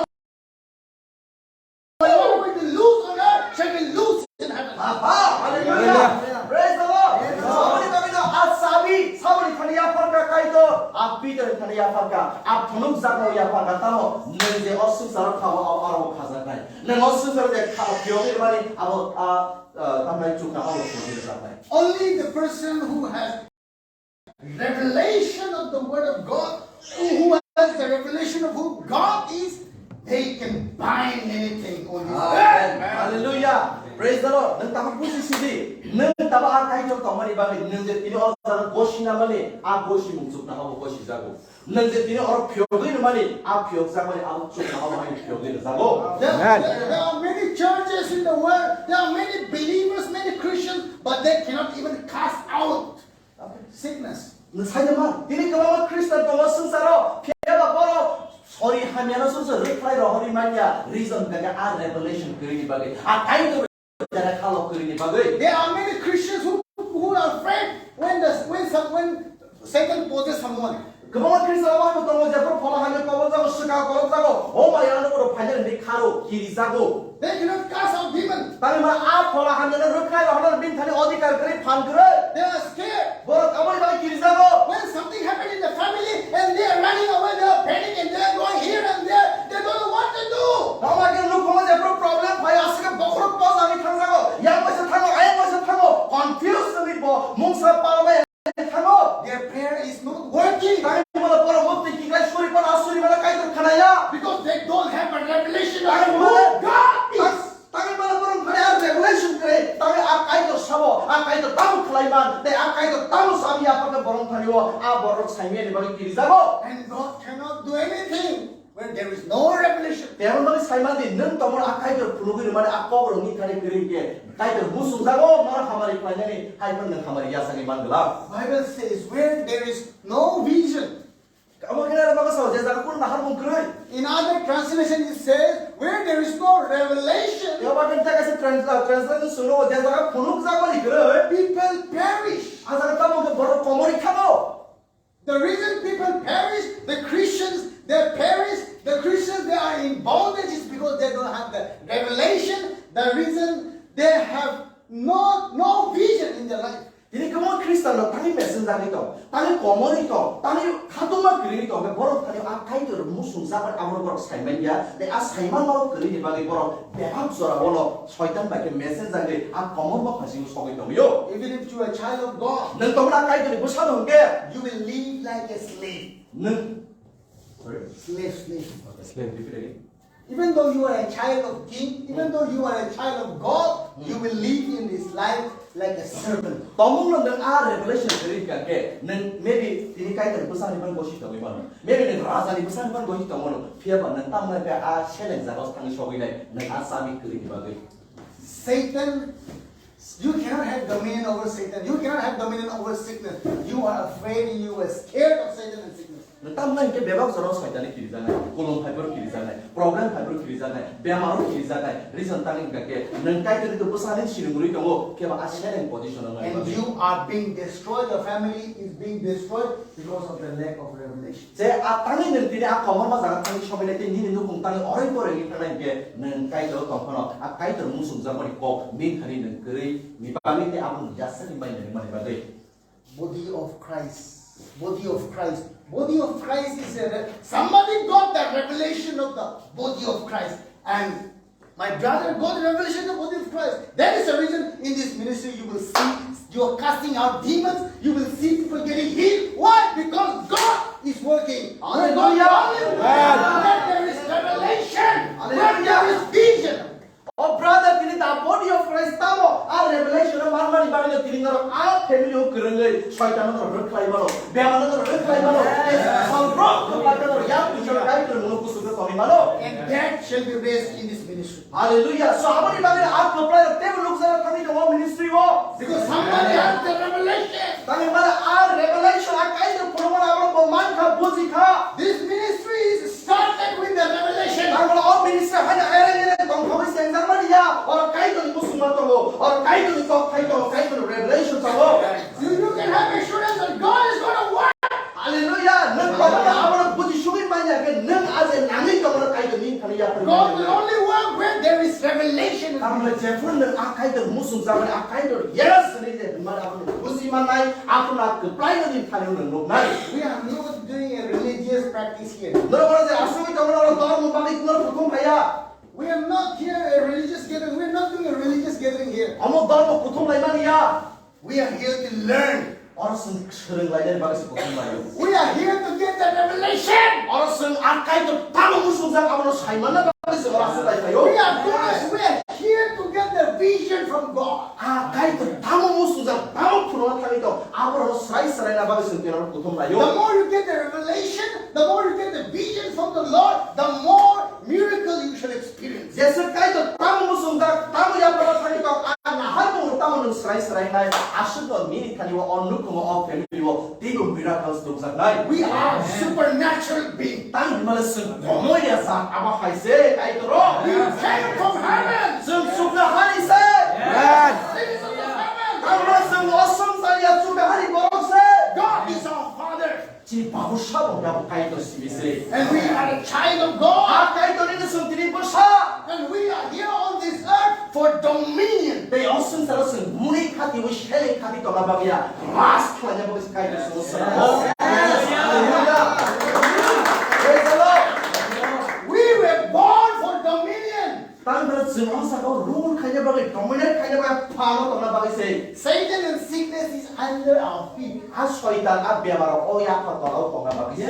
Speaker 2: Whatever we lose on earth shall be loose in heaven.
Speaker 1: Hallelujah. Praise the Lord. Somebody coming out asabi somebody khani ya farka kai to a Peter khani ya farka a phunuk jago ya farka tamo nang je osu sar khawa aro khaza kai nang osu sar de khawa pyoge mani abo tamai chukna abo pyoge jabai.
Speaker 2: Only the person who has revelation of the Word of God, who has the revelation of who God is, they can bind anything on this earth.
Speaker 1: Hallelujah. Praise the Lord. Nang tama pusi sidi, nang tama akai to kamari bagi nang je tini or sana goshi na mani, a goshi mungsuk na hawo goshi jago. Nang je tini or pyoge na mani, a pyog jago mani, a chuk na hawo mani pyoge na jago.
Speaker 2: There are many churches in the world. There are many believers, many Christians, but they cannot even cast out sickness.
Speaker 1: Saya mah, tini kalau Kristen kalau sengsara, siapa kalau sorry hanya nasun reply rohani manja reason kerja a revelation kiri bagi, a kain tu cara kalau kiri bagi.
Speaker 2: There are many Christians who are afraid when Satan possesses someone.
Speaker 1: Kemana Kristen awak tu tahu jatuh pola hanya kau jago suka kau jago, oh maya anu kau panjang di karo kiri jago.
Speaker 2: They cannot cast out demons.
Speaker 1: Tapi mah a pola hanya reply rohani bin thani odikar kiri fan kiri.
Speaker 2: They are scared.
Speaker 1: Borat kamu bagi kiri jago.
Speaker 2: When something happened in the family and they are running away, they are panicking, they are going here and there, they don't know what to do.
Speaker 1: Kamu lagi lu kamu jatuh problem, payah asik bokrok pas lagi thang jago. Yang masih thango, ayam masih thango, confused ni bo, mungsa parame thango.
Speaker 2: Their prayer is not working
Speaker 1: Tapi malah para mukti kita suri pan asuri malah kait terkanaya.
Speaker 2: because they don't have a revelation of
Speaker 1: Tapi
Speaker 2: who
Speaker 1: malah
Speaker 2: God is.
Speaker 1: Tapi malah orang kaya revelation kere. Tapi akai to sabo, akai to tamu kelaiman, te akai to tamu sabi apa ke borong thaniwo, a borong saimia ni bagi kiri jago.
Speaker 2: And God cannot do anything when there is no revelation.
Speaker 1: 대한 방에 살만데 능 떠물 아카이들 부르기를 말에 아까으로 니카리 그리게 카이들 무슨 자고 말 하마리 파냐니 하이픈 능 하마리 야상이 만들라.
Speaker 2: Bible says where there is no vision.
Speaker 1: 아마 그냥 막아서 제자가 꿀나 하는 그래.
Speaker 2: In other translation it says where there is no revelation.
Speaker 1: 여봐 근자가서 트랜스레이션 수로 제자가 부르기 자고니 그래.
Speaker 2: People perish.
Speaker 1: 아사가 따먹어 버로 거머리 타고.
Speaker 2: The reason people perish, the Christians, they perish, the Christians, they are in bondage is because they don't have the revelation. The reason they have no vision in their life.
Speaker 1: ini kamu Kristen tani messenger itu, tani common itu, tani hatuma kiri itu, borok tani akai itu musuh sahabat amor borok saiman ya, de as saiman borok kiri ni bagi borok, beham suara bolo, syaitan bagi messenger ni, common borok masih usah itu yo.
Speaker 2: Even if you are a child of God,
Speaker 1: neng kamu akai itu besar dongke,
Speaker 2: you will live like a slave.
Speaker 1: neng,
Speaker 2: Slave.
Speaker 1: slave lagi.
Speaker 2: Even though you are a child of King, even though you are a child of God, you will live in this life like a servant.
Speaker 1: Tomong neng revelation dari kakek, neng maybe ini kai dari besar ni pun gosi tahu mana, maybe neng raja ni besar pun gosi tahu mana, siapa neng tam neng challenge zaros tangi shogi neng asami kiri bagi.
Speaker 2: Satan, you cannot have dominion over Satan. You cannot have dominion over sickness. You are afraid and you are scared of Satan and sickness.
Speaker 1: tam neng ke bebak zaros syaitan ni kiri zanai, kolom fiber kiri zanai, problem fiber kiri zanai, bemaru kiri zanai, reason tangi kakek, neng kai dari tu besar ni sirimuri kamu, kiapa challenge position neng.
Speaker 2: And you are being destroyed. Your family is being destroyed because of the lack of revelation.
Speaker 1: Saya tangi neng tidak kamar mazar tangi shogi neng ni nung kung tangi orang orang ni tangi ke neng kai dari kamar, kai dari musuh zaman ni ko min hari neng kiri, mi pami te amun jasa ni main neng mana bagai.
Speaker 2: Body of Christ. Body of Christ. Body of Christ is somebody got the revelation of the body of Christ. And my brother got the revelation of the body of Christ. That is the reason in this ministry you will see you are casting out demons. You will see people getting healed. Why? Because God is working.
Speaker 1: Hallelujah.
Speaker 2: Where there is revelation. Where there is vision.
Speaker 1: Oh brother, tini ta body of Christ tamo, revelation mar mari bagi na tini ngaro family o kerenge, syaitan na reklay malo, beman na reklay malo, salbro ko pagka na yap tu jala kai tu muno kusuga kami malo.
Speaker 2: And that shall be raised in this ministry.
Speaker 1: Hallelujah. So amari bagi na apply table look sa kami to ministry wo.
Speaker 2: Because somebody has the revelation.
Speaker 1: Tangi mara revelation kai tu promo na amro man ka buzi ka.
Speaker 2: This ministry is started with the revelation.
Speaker 1: Tangi all ministry hanya ere tong kami sengzar ya, or kai tu musuh mato wo, or kai tu kai tu revelation sa wo.
Speaker 2: You can have assurance that God is going to work.
Speaker 1: Hallelujah. Neng kau na amro buzi sumi banyak ke neng aje nangi kau na kai tu ni kali ya.
Speaker 2: God will only work when there is revelation.
Speaker 1: Amro jefun neng akai tu musuh zaman akai tu yes ni je mana amro buzi manai aku nak apply ni kali neng nuk nai.
Speaker 2: We are not doing a religious practice here.
Speaker 1: Neng orang je asumi kau na orang tua mubalik neng hukum kaya.
Speaker 2: We are not here a religious gathering. We are not doing a religious gathering here.
Speaker 1: Amo tua hukum lagi mana ya?
Speaker 2: We are here to learn.
Speaker 1: Orang sering lagi bagi si hukum lagi.
Speaker 2: We are here to get the revelation.
Speaker 1: Orang sering akai tu tamu musuh zaman amro sai mana bagi si orang sedai tayo.
Speaker 2: We are here to get the vision from God.
Speaker 1: Akai tu tamu musuh zaman tamu puno tadi tu amro sai na bagi si orang hukum lagi.
Speaker 2: The more you get the revelation, the more you get the vision from the Lord, the more miracle you shall experience.
Speaker 1: Jasa kai tu tamu musuh zaman tamu yang pernah tadi tu hal mu tamu nung sai na asyik tu mini kali wa on look mo of family wo tigo miracles tu sangai.
Speaker 2: We are supernatural beings.
Speaker 1: Tang malah seng komo ya sa apa hai se kai tu ro.
Speaker 2: We came from heaven.
Speaker 1: Seng suka hari se.
Speaker 2: Citizens of heaven.
Speaker 1: Tang malah seng awesome saya suka hari borok se.
Speaker 2: God is our Father.
Speaker 1: Jadi bahu sabo ya kai tu si se.
Speaker 2: And we are a child of God.
Speaker 1: Kai tu ni seng tini besar.
Speaker 2: And we are here on this earth for dominion.
Speaker 1: They awesome terus seng muni kati wo shele kati tu apa ya. Mas kaya bagus kai tu semua.
Speaker 2: We were born for dominion.
Speaker 1: Tang berat semua sakau rule kaya bagus, dominate kaya bagus, palo tu apa bagus se.
Speaker 2: Satan and sickness is under our feet.
Speaker 1: Syaitan abya maro oya kata lau tu apa bagus se.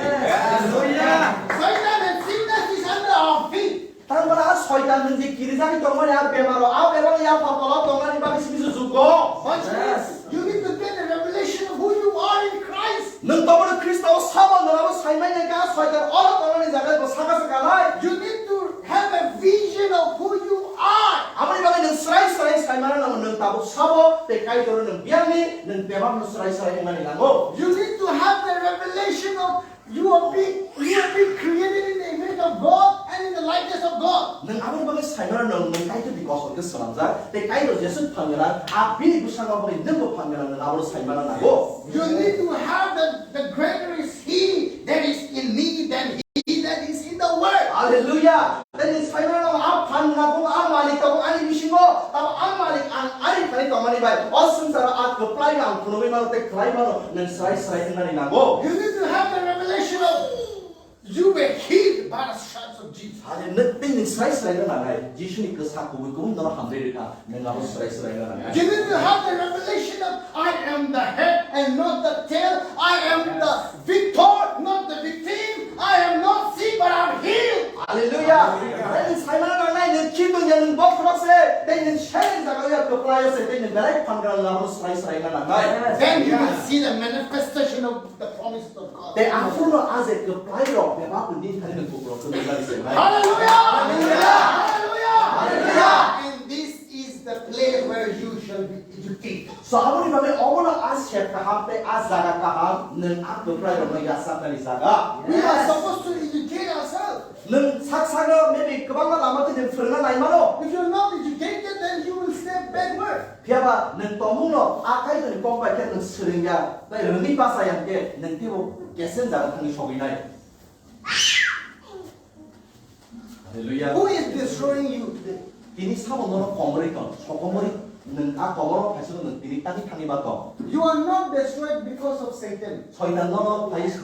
Speaker 2: Satan and sickness is under our feet.
Speaker 1: Tang berat syaitan menjadi kiri sana tu mana abya maro, abya ya kata lau tu apa bagus se suzuko.
Speaker 2: Watch this. You need to get a revelation of who you are in Christ.
Speaker 1: Nung tahu Kristus sama nung apa syaitan yang kaya syaitan orang tu orang jaga ko saka galai.
Speaker 2: You need to have a vision of who you are.
Speaker 1: Amari bagai nung serai mana nung tabu sabo te kai doro nung biarni nung bebam nung serai ngani lango.
Speaker 2: You need to have the revelation of you are being created in the image of God and in the likeness of God.
Speaker 1: Nung amari bagai mana nung kai tu because of this salamza te kai do Jesus pangeran api busanga bagai nung pangeran nung amari mana nago.
Speaker 2: You need to have the greater is He that is in me than He that is in the world.
Speaker 1: Hallelujah. Then is mana nung pan nago amalik ko ani bisingo tao amalik ang ari kali ko mani bai. Awesome sara at ko play ang kuno mana te play mana nung serai ngani nago.
Speaker 2: You need to have the revelation of you were healed by the stripes of Jesus.
Speaker 1: Hanya nanti nung serai na nangai. Jesus ni kesak ko ko nung hamre ka nung amari serai na nangai.
Speaker 2: You need to have the revelation of I am the head and not the tail. I am the victor, not the victim. I am not sick, but I'm healed.
Speaker 1: Hallelujah. Then sai mana nangai nung kitu yang bok rase. Then sharing jaga ko play se then direct panggal amari serai na nangai.
Speaker 2: Then you will see the manifestation of the promises of God.
Speaker 1: Te afuno aze ko play ro be ba kun din thani nung ko ko ngai se.
Speaker 2: Hallelujah!
Speaker 1: Hallelujah.
Speaker 2: Hallelujah!
Speaker 1: Hallelujah.
Speaker 2: And this is the place where you shall be educated.
Speaker 1: So amari bagai omono as chef kaham te as jaga kaham nung ak ko play ro ngai yasak nani jaga.
Speaker 2: We are supposed to educate ourselves.
Speaker 1: Nung saksaga maybe kabang lama tu nung firna nai mano.
Speaker 2: If you're not educated, then you will stay backward.
Speaker 1: Piaba nung tomung no akai tu nung kompai ke nung seringya. Tapi rengi pasai yang ke nung tibo kesen jaga tangi shogi nai. Hallelujah.
Speaker 2: Who is destroying you?
Speaker 1: Ini sama nono komori kon. Komori nung a komoro pasu nung tiri tangi tangi bato.
Speaker 2: You are not destroyed because of Satan.
Speaker 1: Soitan nono pais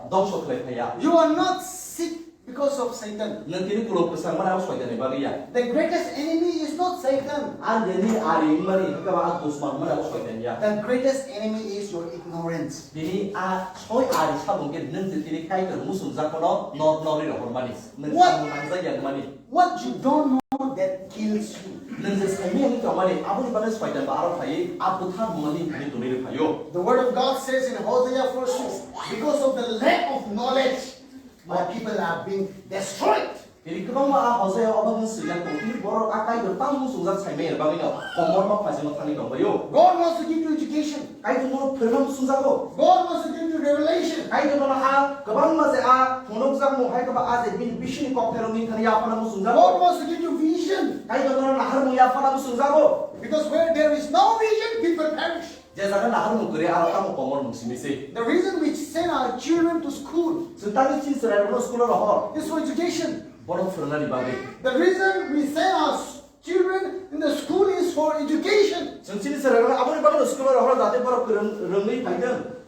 Speaker 1: dongsho kle paya.
Speaker 2: You are not sick because of Satan.
Speaker 1: Nung tiri pulau kesang mana soitan ni bagi ya.
Speaker 2: The greatest enemy is not Satan.
Speaker 1: Anjani ari mari kaba dusman mana soitan ya.
Speaker 2: The greatest enemy is your ignorance.
Speaker 1: Dini a soy ari sabung ke nung tiri kai ke musun zakono nori ro manis. Nung
Speaker 2: What?
Speaker 1: sabung nangsa yang mani.
Speaker 2: What you don't know that kills you.
Speaker 1: Nung sesami yang itu mani. Abu ni panas soitan ba araf hai. Abu thar mani ni doni payo.
Speaker 2: The word of God says in Hosea 4:6, because of the lack of knowledge, my people are being destroyed.
Speaker 1: Jadi kalau mah Hosea abang sejak itu borok akai bertang musuh zat saya mer bagi no. Komor mah pasti mah tani dong bayo.
Speaker 2: God wants to give you education.
Speaker 1: Kai tu mau firman musuh zago.
Speaker 2: God wants to give you revelation.
Speaker 1: Kai tu mana kebang mah saya monok zak mau hai kebang aje bin bishin kok teroni tani apa nama musuh
Speaker 2: God
Speaker 1: zago.
Speaker 2: wants to give you vision.
Speaker 1: Kai tu mana nahar mau apa nama musuh zago.
Speaker 2: Because where there is no vision, people perish.
Speaker 1: Jasa kan nahar mau kiri arah kamu komor musuh misi.
Speaker 2: The reason we send our children to school
Speaker 1: Sentani cin serai mana sekolah rohor.
Speaker 2: is for education.
Speaker 1: Borok firman di bagi.
Speaker 2: The reason we send our children in the school is for education.
Speaker 1: Sentini serai mana abang ni bagi sekolah rohor dati borok rengi payden.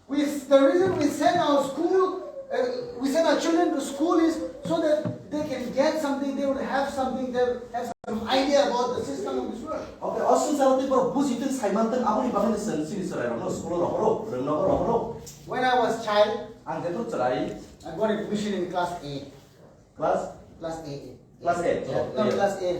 Speaker 2: The reason we send our children to school is so that they can get something, they will have something, they will have some idea about the system of this world.
Speaker 1: Okay, asun salah tu borok bus itu saimantan abang ni bagi sentini serai mana sekolah rohor rengi rohor.
Speaker 2: When I was child,
Speaker 1: Angkat tu cerai
Speaker 2: I got admission in class A.
Speaker 1: kelas
Speaker 2: Class A.
Speaker 1: kelas A.
Speaker 2: No, class A.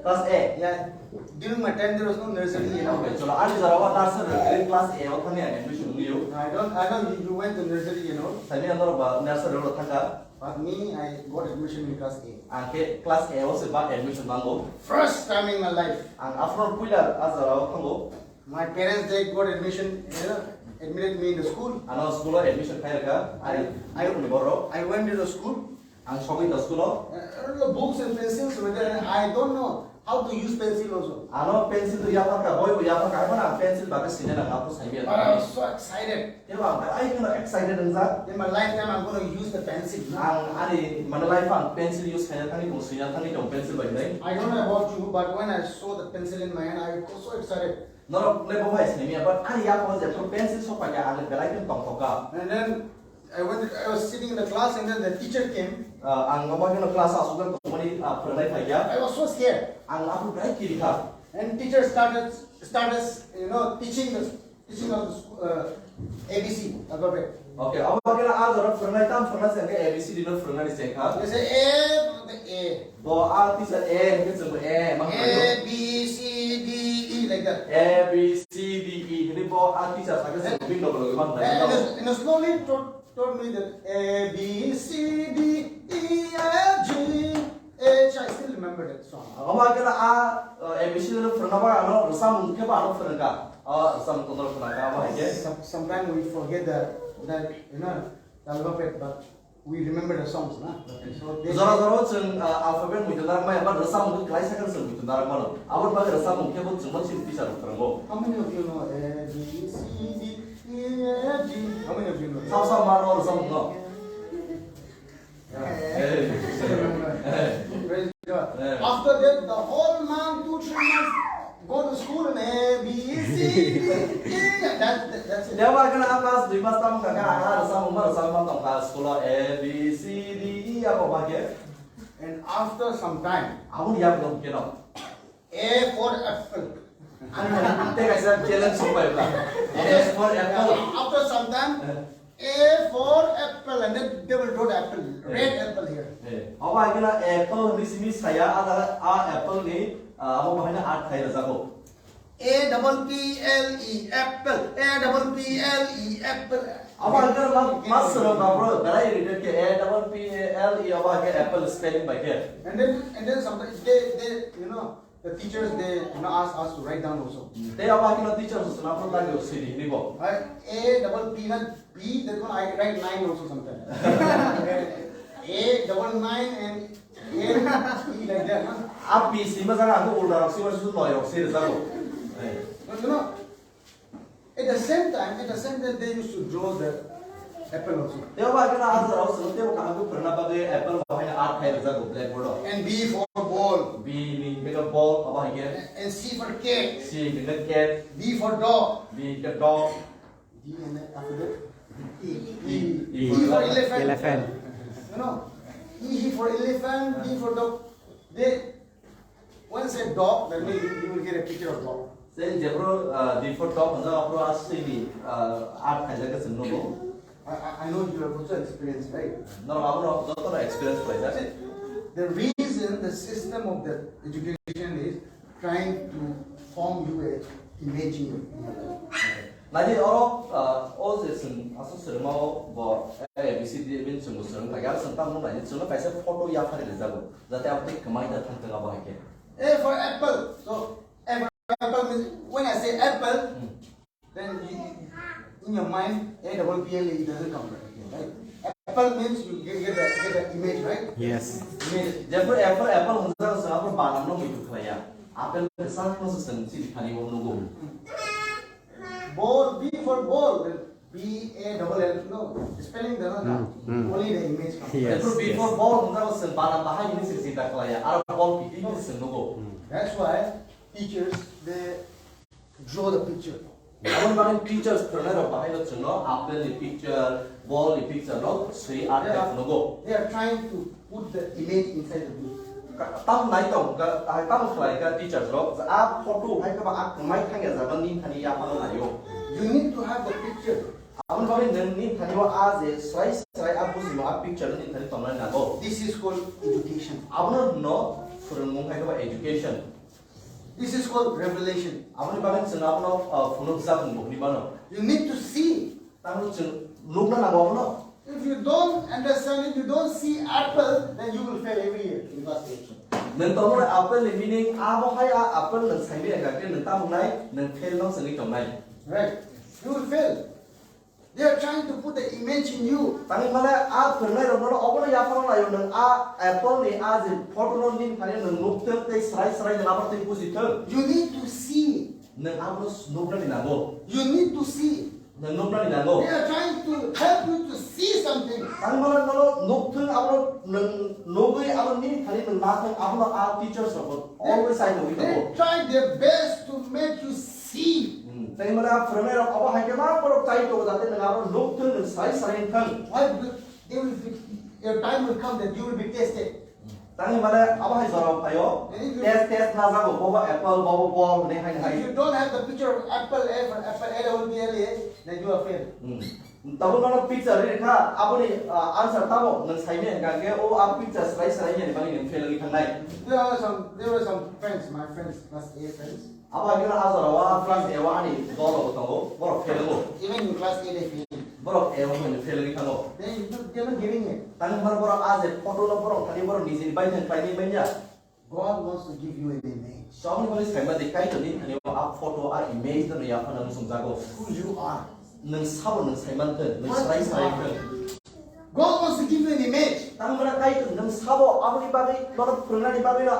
Speaker 1: Kelas A.
Speaker 2: Yeah. During my time, there was no nursery, you know.
Speaker 1: Okay, चलो आज जरा वाट nursery dari kelas A और थाने admission Leo.
Speaker 2: I don't. You went to nursery, you know.
Speaker 1: Tadi अंदर nursery वाला था
Speaker 2: But me, I got admission in class A.
Speaker 1: angke kelas A और से बाद admission मांगो.
Speaker 2: First time in my life.
Speaker 1: Ang after puila आज जरा वाट मांगो.
Speaker 2: My parents, they got admission, you know, admitted me in the school.
Speaker 1: Ano school admission kaya ka? I pun borok.
Speaker 2: I went to the school.
Speaker 1: Ang shopping the school.
Speaker 2: The books and pencils were there, and I don't know how to use pencil also.
Speaker 1: Ano pencil tu ya apa ka boy ko ya apa ka mana pencil bagus sini na ngapu saya
Speaker 2: But I was so excited.
Speaker 1: Ya bang, I kena excited enza.
Speaker 2: In my lifetime, I'm going to use the pencil.
Speaker 1: Ang ani mana life ang pencil use kaya tani kung siya tani kung pencil ba ini?
Speaker 2: I don't know about you, but when I saw the pencil in my hand, I was so excited.
Speaker 1: Nora level wise ni apa? Ani ya kau jadi pencil so kaya ang belai pun tong toka.
Speaker 2: And then I was sitting in the class, and then the teacher came.
Speaker 1: Ang ngomongin ng klase asukan kemari pernah kaya.
Speaker 2: I was so scared.
Speaker 1: Ang aku berani kiri ka.
Speaker 2: And teacher started, you know, teaching of the ABC alphabet.
Speaker 1: Okay, apa kena orang pernah tam pernah sehingga ABC di dalam pernah disengkap.
Speaker 2: They say A, the A.
Speaker 1: Bahwa arti se mungkin sebut
Speaker 2: A, B, C, D, E, like that.
Speaker 1: A B C D E. Ini bahwa arti saya sangat sebut dong kalau memang dari
Speaker 2: And slowly told me that A, B, C, D, E, F, G, H. I still remember that song.
Speaker 1: Ama kena ABC na pernah ba ano resam ke ba ano pernah ka? Resam kontrol pernah ka apa aja?
Speaker 2: Sometimes we forget that you know the alphabet, but we remember the songs, nah. So
Speaker 1: Zara ceng alfabet mungkin darah mana? Apa resam mungkin kelai sekarang ceng mungkin darah mana? Awal bagi resam mungkin pun cuma sih bisa pernah go.
Speaker 2: how many of you know A, B, C, D, E, F, G? How many of you know?
Speaker 1: Sama-sama mana resam no?
Speaker 2: Praise God. After that, the whole month, 2-3 months, go to school and A, B, C, D, E. That's it.
Speaker 1: Dia mah kena apa? 2 tahun kakak ada resam umur resam tentang sekolah A B C D E apa bahagia?
Speaker 2: And after some time,
Speaker 1: Aku dia belum kena.
Speaker 2: A for apple.
Speaker 1: Kita kasih challenge supaya lah. A for apple.
Speaker 2: After some time, A for apple, and then they will draw the apple, red apple here.
Speaker 1: Apa kena apple di sini saya adalah apple ni apa bahasa art saya jago.
Speaker 2: A double P L E apple. A double P L E apple.
Speaker 1: Apa kena mas suruh bro, berai read ke A double P L E apa ke apple spelling baik.
Speaker 2: And then sometimes they you know the teachers they ask us to write down also.
Speaker 1: Dia apa kena teacher susah apa lagi sini ni bo.
Speaker 2: A double P not B, they're gonna write 9 also sometimes. A double 9 and A E like that, huh?
Speaker 1: Api sih masa aku udah roksi masih loyok sih jago.
Speaker 2: But you know, at the same time they used to draw the apple also.
Speaker 1: Dia apa kena ada roksi dia bukan aku pernah pakai apple bahasa art saya jago blackboard.
Speaker 2: And B for ball.
Speaker 1: B ni dengan ball apa lagi?
Speaker 2: And C for cat.
Speaker 1: C dengan cat.
Speaker 2: D for dog.
Speaker 1: B ke dog.
Speaker 2: D and then after that
Speaker 1: E
Speaker 2: E for elephant.
Speaker 4: Elephant.
Speaker 2: You know, E for elephant, D for dog. They when say dog, that means you will get a picture of dog.
Speaker 1: Saya jebro di foto untuk aku asli di art saya ke senogo.
Speaker 2: I know you have also experienced, right?
Speaker 1: No, aku no doktor experience
Speaker 2: That's
Speaker 1: pelajar.
Speaker 2: it. The reason the system of the education is trying to form you a image in your life.
Speaker 1: Nanti orang sen asal sering mau bawa ABCD bin sungguh sering lagi ada sentang mau nanti sungguh kaisa foto ya hari lezago. Jadi aku kemana datang ke apa lagi?
Speaker 2: A for apple. So A for apple means when I say apple, then in your mind A double P L E doesn't come right. Apple means you get the image, right?
Speaker 4: Yes.
Speaker 1: Jebro apple muncul sekarang aku banam lo itu kaya. Apple besar masuk sensi di kali mau nunggu.
Speaker 2: Ball, B for ball. B A double L. No, spelling doesn't come. Only the image comes.
Speaker 4: Yes.
Speaker 1: Jebro before ball muncul sen banam bahaya ini sensi tak kaya. Arab ball ini sen nunggu.
Speaker 2: That's why teachers they draw the picture.
Speaker 1: Namun bahkan teachers pernah bahaya lo cuma apple di picture, ball di picture lo seri art tak nunggu.
Speaker 2: They are trying to put the image inside the book.
Speaker 1: Tam naik tau, tam selai ke teachers lo, आप photo है के बाद mic खाने ज़रूरत नहीं थानी या पालो नायो.
Speaker 2: You need to have the picture.
Speaker 1: अपन कभी नहीं थानी वो आज selai आप बुझी लो आप picture नहीं थानी तमला ना go.
Speaker 2: This is called education.
Speaker 1: Upon no फुरंगों है के बाद education.
Speaker 2: This is called revelation.
Speaker 1: Upon bahkan cina अपन फुनुक ज़ात बुकनी Bano.
Speaker 2: You need to see.
Speaker 1: तांगलो cina lukna na go no.
Speaker 2: If you don't understand, if you don't see apple, then you will fail every year in class 8.
Speaker 1: Nentong apple ni meaning abo hai apple neng sai ni agak ke nentang munai neng fail nong seni tomai.
Speaker 2: Right? You will fail. They are trying to put the image in you.
Speaker 1: Tangi mana pernah orang orang ya pernah layu neng apple ni je photo non din kali neng nukter te serai neng apa te positif.
Speaker 2: You need to see.
Speaker 1: Neng apa nukter ni nago.
Speaker 2: You need to see.
Speaker 1: Neng nukter ni nago.
Speaker 2: They are trying to help you to see something.
Speaker 1: Tangi mana kalau nukter apa neng nugui apa ni kali neng nateng apa teachers apa always I know itu.
Speaker 2: They try their best to make you see.
Speaker 1: Tangi mana pernah orang apa hai ke mana kalau cai tu jadi neng apa nukter neng serai tang.
Speaker 2: Why? They will be, your time will come that you will be tested.
Speaker 1: Tangi mana apa hai zorong ayo test na jago bawa apple bawa ball ni hai hai.
Speaker 2: If you don't have the picture of apple, apple A double B L A, then you are failed.
Speaker 1: Tapi kalau picture ni kan apa ni answer tahu neng saya ni kan ke oh apa picture serai ni bagi neng fail lagi kan naik.
Speaker 2: There were some friends, my friends, class A friends.
Speaker 1: Apa kita azar awak class A awak ni dolo tahu baru fail lo.
Speaker 2: Even in class A they failed.
Speaker 1: borok ewa mo ni failing kano.
Speaker 2: They're not getting it.
Speaker 1: Tang mar borok aje photo lo borok tani borok niji ni bayi ni banya.
Speaker 2: God wants to give you an image.
Speaker 1: Soalnya kalau saya mati kai tu ni tani borok photo image tu ni apa nama sungjago.
Speaker 2: Who you are.
Speaker 1: Neng sabo neng saya mati neng serai ke.
Speaker 2: God wants to give you an image.
Speaker 1: Tang mar kai tu neng sabo apa ni bagi borok pernah ni bagi lo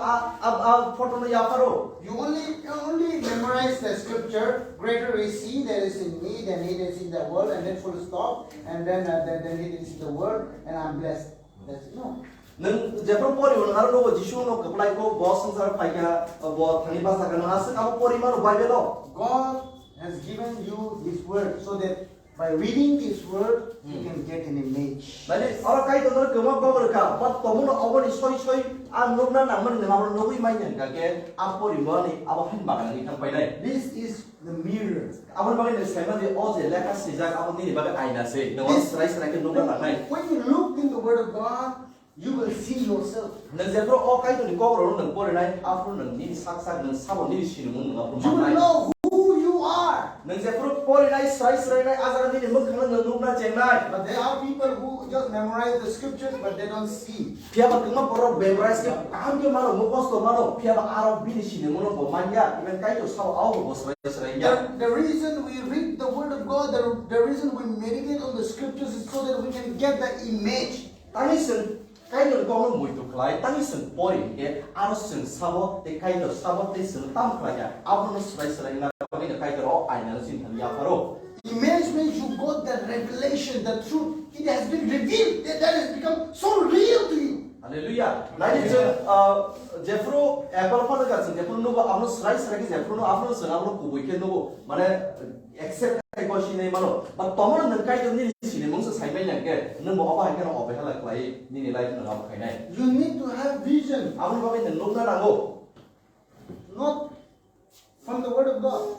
Speaker 1: photo ni apa ro.
Speaker 2: You only memorize the scripture. Greater is He that is in me than he that is in the world, and then full stop, and then he that is in the world, and I'm blessed. That's it. No.
Speaker 1: Neng jepro pori ulang aru lo jisu no keplai ko bos sensar paika bos thani bahasa kan asal kamu pori maru Bible lo.
Speaker 2: God has given you His word so that by reading His word you can get an image.
Speaker 1: Jadi orang kai tu nol kemak kau berka, pat kamu no awal isoi anu na naman nengawan nogui mainan kake apori bani awahin bagan ni kan painai.
Speaker 2: This is the mirror.
Speaker 1: Awal bagan ni sekarang di oje lekas sejak awal ni bagan aina se. Nengawan serai ke nogui bagai.
Speaker 2: When you look in the word of God, you will see yourself.
Speaker 1: Neng jepro o kai tu ni kau orang neng pori nai, apro neng ni sak sak neng sabo ni sini mun neng apro
Speaker 2: You will
Speaker 1: manai.
Speaker 2: know who you are.
Speaker 1: Neng jepro pori nai serai nai ajaran ni mun kena neng nugna cengai.
Speaker 2: But there are people who just memorize the scriptures but they don't see.
Speaker 1: Pihak kemak orang memorize ke, kami malu mukos tu malu. Pihak Arab bini sini mun neng manja, even kai tu sabo awal bos serai ya.
Speaker 2: The reason we read the word of God, the reason we meditate on the scriptures is so that we can get the image.
Speaker 1: Tangisan kai tu kau muito kelai, tangisan pori ke, arusan sabo, te kai tu sabo te sentam kelai ya. Awal nus serai na, kami kai tu ro aina nusin hanya faro.
Speaker 2: Image means you got the revelation, the truth. It has been revealed. That has become so real to you.
Speaker 1: Hallelujah. Nanti Jeffro Apple phone kan, Jeffro nu apno serai ke Jeffro nu apno senang nu kubui ke nu, mana accept kai kau sini malo. But tomo neng kai tu ni sini mungkin saya yang ke, neng mau apa yang kena apa hal kelai ni nilai tu neng apa kai nai.
Speaker 2: You need to have vision,
Speaker 1: Apno kami neng nunggu nango.
Speaker 2: not from the word of God.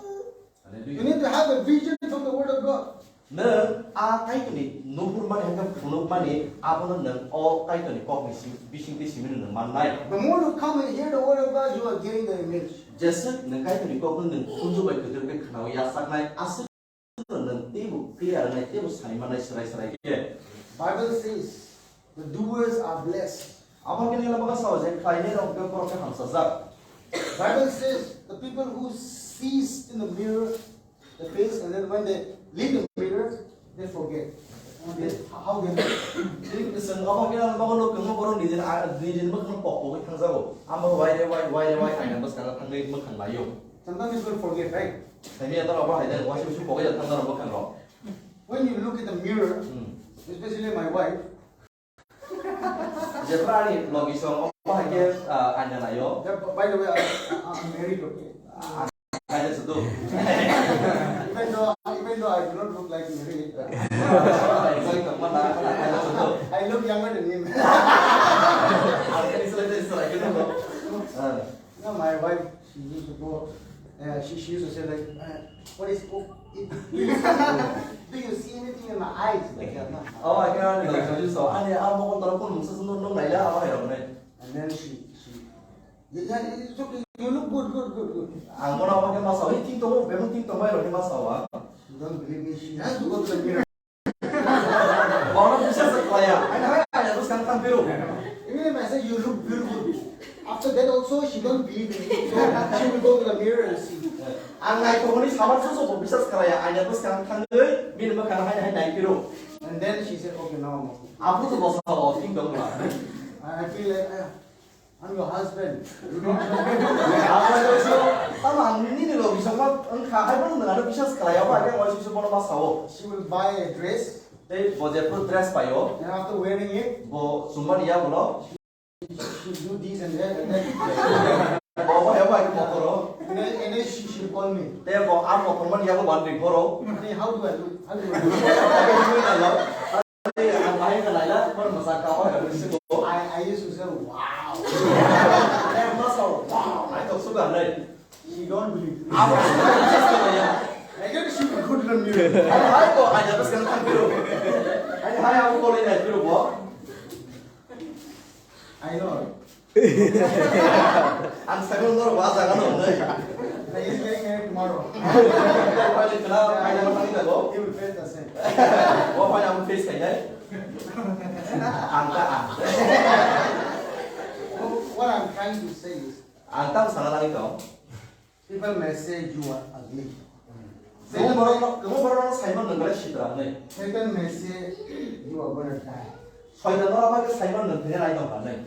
Speaker 2: You
Speaker 1: Hallelujah.
Speaker 2: need to have a vision from the word of God.
Speaker 1: Neng kai tu ni nubur mana yang kan punuk mana apno neng kai tu ni kau bising neng manai.
Speaker 2: The more you come and hear the word of God, you are getting the image.
Speaker 1: Jasa neng kai tu ni kau neng kunju baik tu kan kenal ya sak nai asal neng tibu clear nai tibu sani mana serai ke.
Speaker 2: Bible says the doers are blessed.
Speaker 1: Apa kini kalau bagai sahaja kai ni orang kau orang hamsa zat.
Speaker 2: Bible says the people who sees in the mirror the face, and then when they leave the mirror, they forget how they look.
Speaker 1: Jadi kesan apa kini kalau bagai lo kamu orang nijin makan pokok ke tangzago. Amba wai aina bas kalau tanggai makan layu.
Speaker 2: Sometimes people forget, right?
Speaker 1: Tapi ya tahu apa ada wasi pokok ya tanggar makan lo.
Speaker 2: When you look at the mirror, especially my wife,
Speaker 1: Jepra ni logi song apa aja aina layu.
Speaker 2: by the way, I'm married, okay?
Speaker 1: Aina setu.
Speaker 2: Even though I do not look like married,
Speaker 1: Kau mana aina setu.
Speaker 2: I look younger than him.
Speaker 1: Ada ni selesai gitu lo.
Speaker 2: No, my wife, she used to go. She used to say like, "What is? Do you see anything in my eyes?" Like that.
Speaker 1: Oh, akhirnya ni kalau so, ane mau kontrol pun mesti senang nai lah apa ya mana.
Speaker 2: And then she, yeah, it's okay. You look good.
Speaker 1: Angkor apa ke masalah? Ini tinggal, memang tinggal mai lagi masalah.
Speaker 2: She don't believe me. She has to go to the mirror.
Speaker 1: Orang bisa sekolah. Ane terus kan biru.
Speaker 2: Even if I say you look beautiful, after that also she don't believe me. So she will go to the mirror and see.
Speaker 1: Angai kau ni sabar susu bisa sekolah. Ane terus kan deh, minum makan hai naik biru.
Speaker 2: And then she said, okay, now I'm okay.
Speaker 1: Aku tu masalah tinggal lah.
Speaker 2: I feel like I'm your husband. You don't
Speaker 1: Apa itu? Taman ini loh bisa mak engkau hai pun dengan ada bisa sekolah apa yang masih bisa masalah.
Speaker 2: She will buy a dress,
Speaker 1: Tapi boleh pun dress payo.
Speaker 2: and after wearing it,
Speaker 1: Bo semua dia bolo.
Speaker 2: she do this and that.
Speaker 1: Bawa ya baik motor.
Speaker 2: And then she will call me.
Speaker 1: Tapi bo am motor mana dia ko banding koro.
Speaker 2: Honey, how do I do?
Speaker 1: Tapi ini kalau tapi am baik kan lah, pun masak kau ya mesti bo.
Speaker 2: I used to say, wow.
Speaker 1: Masak wow, itu suka nih.
Speaker 2: She don't believe.
Speaker 1: Apa bisa sekolah ya?
Speaker 2: I guess she will go to the mirror.
Speaker 1: Hai kok aja terus kan biru. Hai aku boleh naik biru bo.
Speaker 2: I know.
Speaker 1: Ang saya nggak bahasa kan nih.
Speaker 2: I is getting married tomorrow. tomorrow.
Speaker 1: 빨리 그나 아이랑 상의되고.
Speaker 2: He will face the same.
Speaker 1: 화냐 한번 페이스 되냐? 안따
Speaker 2: What I'm trying to say is,
Speaker 1: 안따 상하다니까.
Speaker 2: people may say you are ugly.
Speaker 1: 그거 바로 삶은 능가를 시더라네.
Speaker 2: Satan may say you are going to die.
Speaker 1: 서이단어라고 삶은 능가를 아이던 봤네.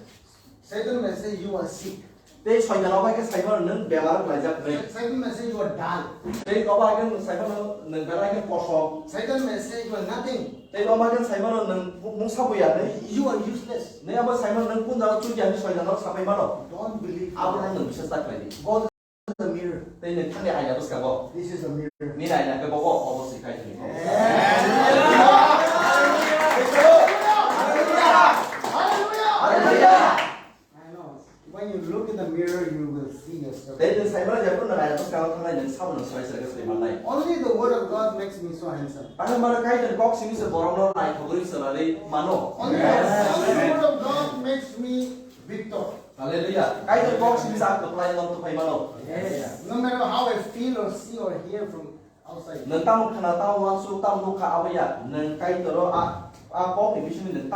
Speaker 2: Satan may say you are sick.
Speaker 1: 내 서이단어라고 삶은 능 배마를 가져네.
Speaker 2: Satan may say you are dull.
Speaker 1: 내 너바견 삶은 능가를 포서.
Speaker 2: Satan may say you are nothing.
Speaker 1: 내 너바견 삶은 능 뭉사부야네.
Speaker 2: You are useless.
Speaker 1: 내 아버 삶은 능 군자 주지 않는 서이단어 사바이마로.
Speaker 2: Don't believe.
Speaker 1: 아버는 능 비슷하다 그래.
Speaker 2: God is a mirror.
Speaker 1: 내는 탕내 아이나도 쓰고.
Speaker 2: This is a mirror.
Speaker 1: 니 아이나 그 보고 어버스 가야 되니까.
Speaker 2: I know. When you look in the mirror, you will see yourself.
Speaker 1: 내는 삶을 잡고 는 아이나도 쓰고 탕내 사부는 서이스를 그래서 말라이.
Speaker 2: Only the word of God makes me so handsome.
Speaker 1: 다른 말을 가이드는 꼭 신경써 보라노 나이 더그리스라리 마노.
Speaker 2: Only the word of God makes me victor.
Speaker 1: 할렐루야. 가이드는 꼭 신경써 그 플라이 넘도 파이마노.
Speaker 2: No matter how I feel or see or hear from outside.
Speaker 1: 는 땀 하나 땀 완수 땀 녹화 아버야. 는 가이드로 꼭 미시면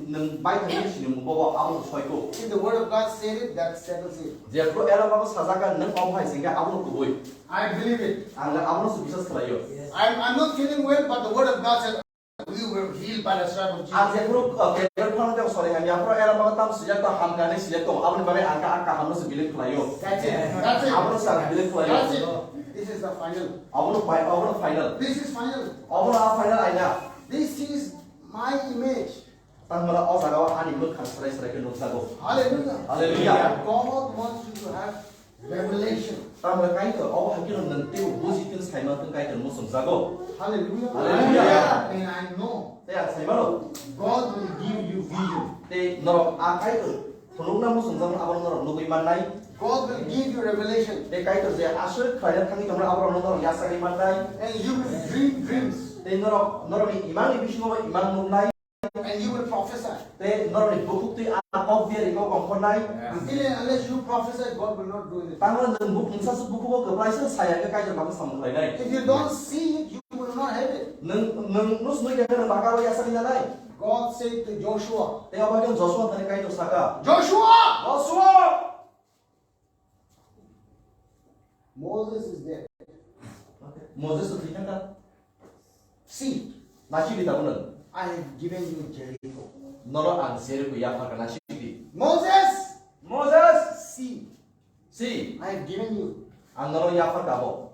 Speaker 1: 는 마이크 미시는 뭐 아무도 서 있고.
Speaker 2: If the word of God said it, that settles it.
Speaker 1: 제프로 에라바고 사자가 는 엄하이 생각 아무도 그보이.
Speaker 2: I believe it.
Speaker 1: 아무도 비슷해요.
Speaker 2: I'm not feeling well, but the word of God said we were healed by the stripe of Jesus.
Speaker 1: 제프로 개별 파는데 소리하면 앞으로 에라바고 땀 시작도 함간에 시작도 아버님 말에 아까 하면서 빌리플라요.
Speaker 2: That's it. That's it.
Speaker 1: 아무도 상 빌리플라요.
Speaker 2: That's it. This is the final.
Speaker 1: 아무도 파이널.
Speaker 2: This is final.
Speaker 1: 아무도 파이널 아니야.
Speaker 2: This is my image.
Speaker 1: 땅마다 어사가와 하나님을 간스라이스라게 놓자고.
Speaker 2: Hallelujah.
Speaker 1: 할렐루야.
Speaker 2: God wants you to have revelation.
Speaker 1: 땅마다 가이드 하기로는 띄우 무지든 삶았던 가이드는 무슨 자고.
Speaker 2: Hallelujah.
Speaker 1: Hallelujah.
Speaker 2: And I know
Speaker 1: 때 삶아로
Speaker 2: God will give you vision.
Speaker 1: 때 너로 가이드 분홍나 무슨 자는 아버는 너로 누구이 만나이.
Speaker 2: God will give you revelation.
Speaker 1: 때 가이드 제 아실 클라이언 탕이 정말 아버는 너로 야사기 만나이.
Speaker 2: And you will dream dreams.
Speaker 1: 때 너로 이만이 비시고 이만 논나이.
Speaker 2: And you will prophesy.
Speaker 1: 때 너로 북국도 아법디에 이거 공포나이.
Speaker 2: Until and unless you prophesy, God will not do anything.
Speaker 1: 땅은 는 북사스 북국어 그 프라이스 사야게 가이드 막은 삼문라이나이.
Speaker 2: If you don't see it, you will not have it.
Speaker 1: 능 누스노이 게는 마가로 야사기냐나이.
Speaker 2: God said to Joshua,
Speaker 1: 때 아버는 조수한테 가이드 사가.
Speaker 2: Joshua!
Speaker 1: 조수아!
Speaker 2: Moses is there.
Speaker 1: 모세스 들린다.
Speaker 2: See,
Speaker 1: 나시리다고는
Speaker 2: I have given you Jericho.
Speaker 1: 너로 안 세르고 야파가 나시리.
Speaker 2: Moses,
Speaker 1: 모세스
Speaker 2: see,
Speaker 1: 시
Speaker 2: I have given you.
Speaker 1: 안 너로 야파가고.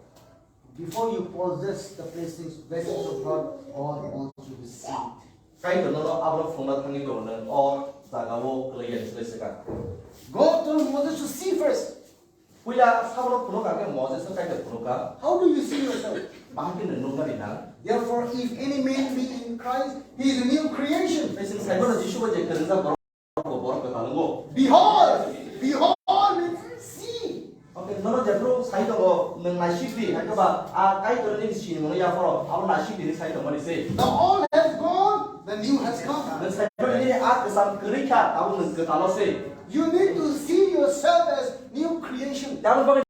Speaker 2: Before you possess the blessings of God, God wants you to see it.
Speaker 1: 가이드 너로 아브라 풍나 탕이도는 자가고 그의 연습했을까.
Speaker 2: God told Moses to see first.
Speaker 1: 우리가 사브로 부르가게 모세스 가이드 부르가.
Speaker 2: How do you see yourself?
Speaker 1: 마음에는 눈가리나.
Speaker 2: Therefore, if any man be in Christ, he is a new creation.
Speaker 1: 대신 살면은 지슈고 이제 그런 사람 뭐라고 하는 거.
Speaker 2: Behold, behold, means see.
Speaker 1: 오케이 너는 제프로 사이도 능 나시리 할까봐 가이드는 시는 야파로 아브 나시리 사이도 말이지.
Speaker 2: The old has gone, the new has come.
Speaker 1: 능 살면이 그상 그리카 아브는 그 단어세.
Speaker 2: You need to see yourself as new creation.
Speaker 1: 다른 방에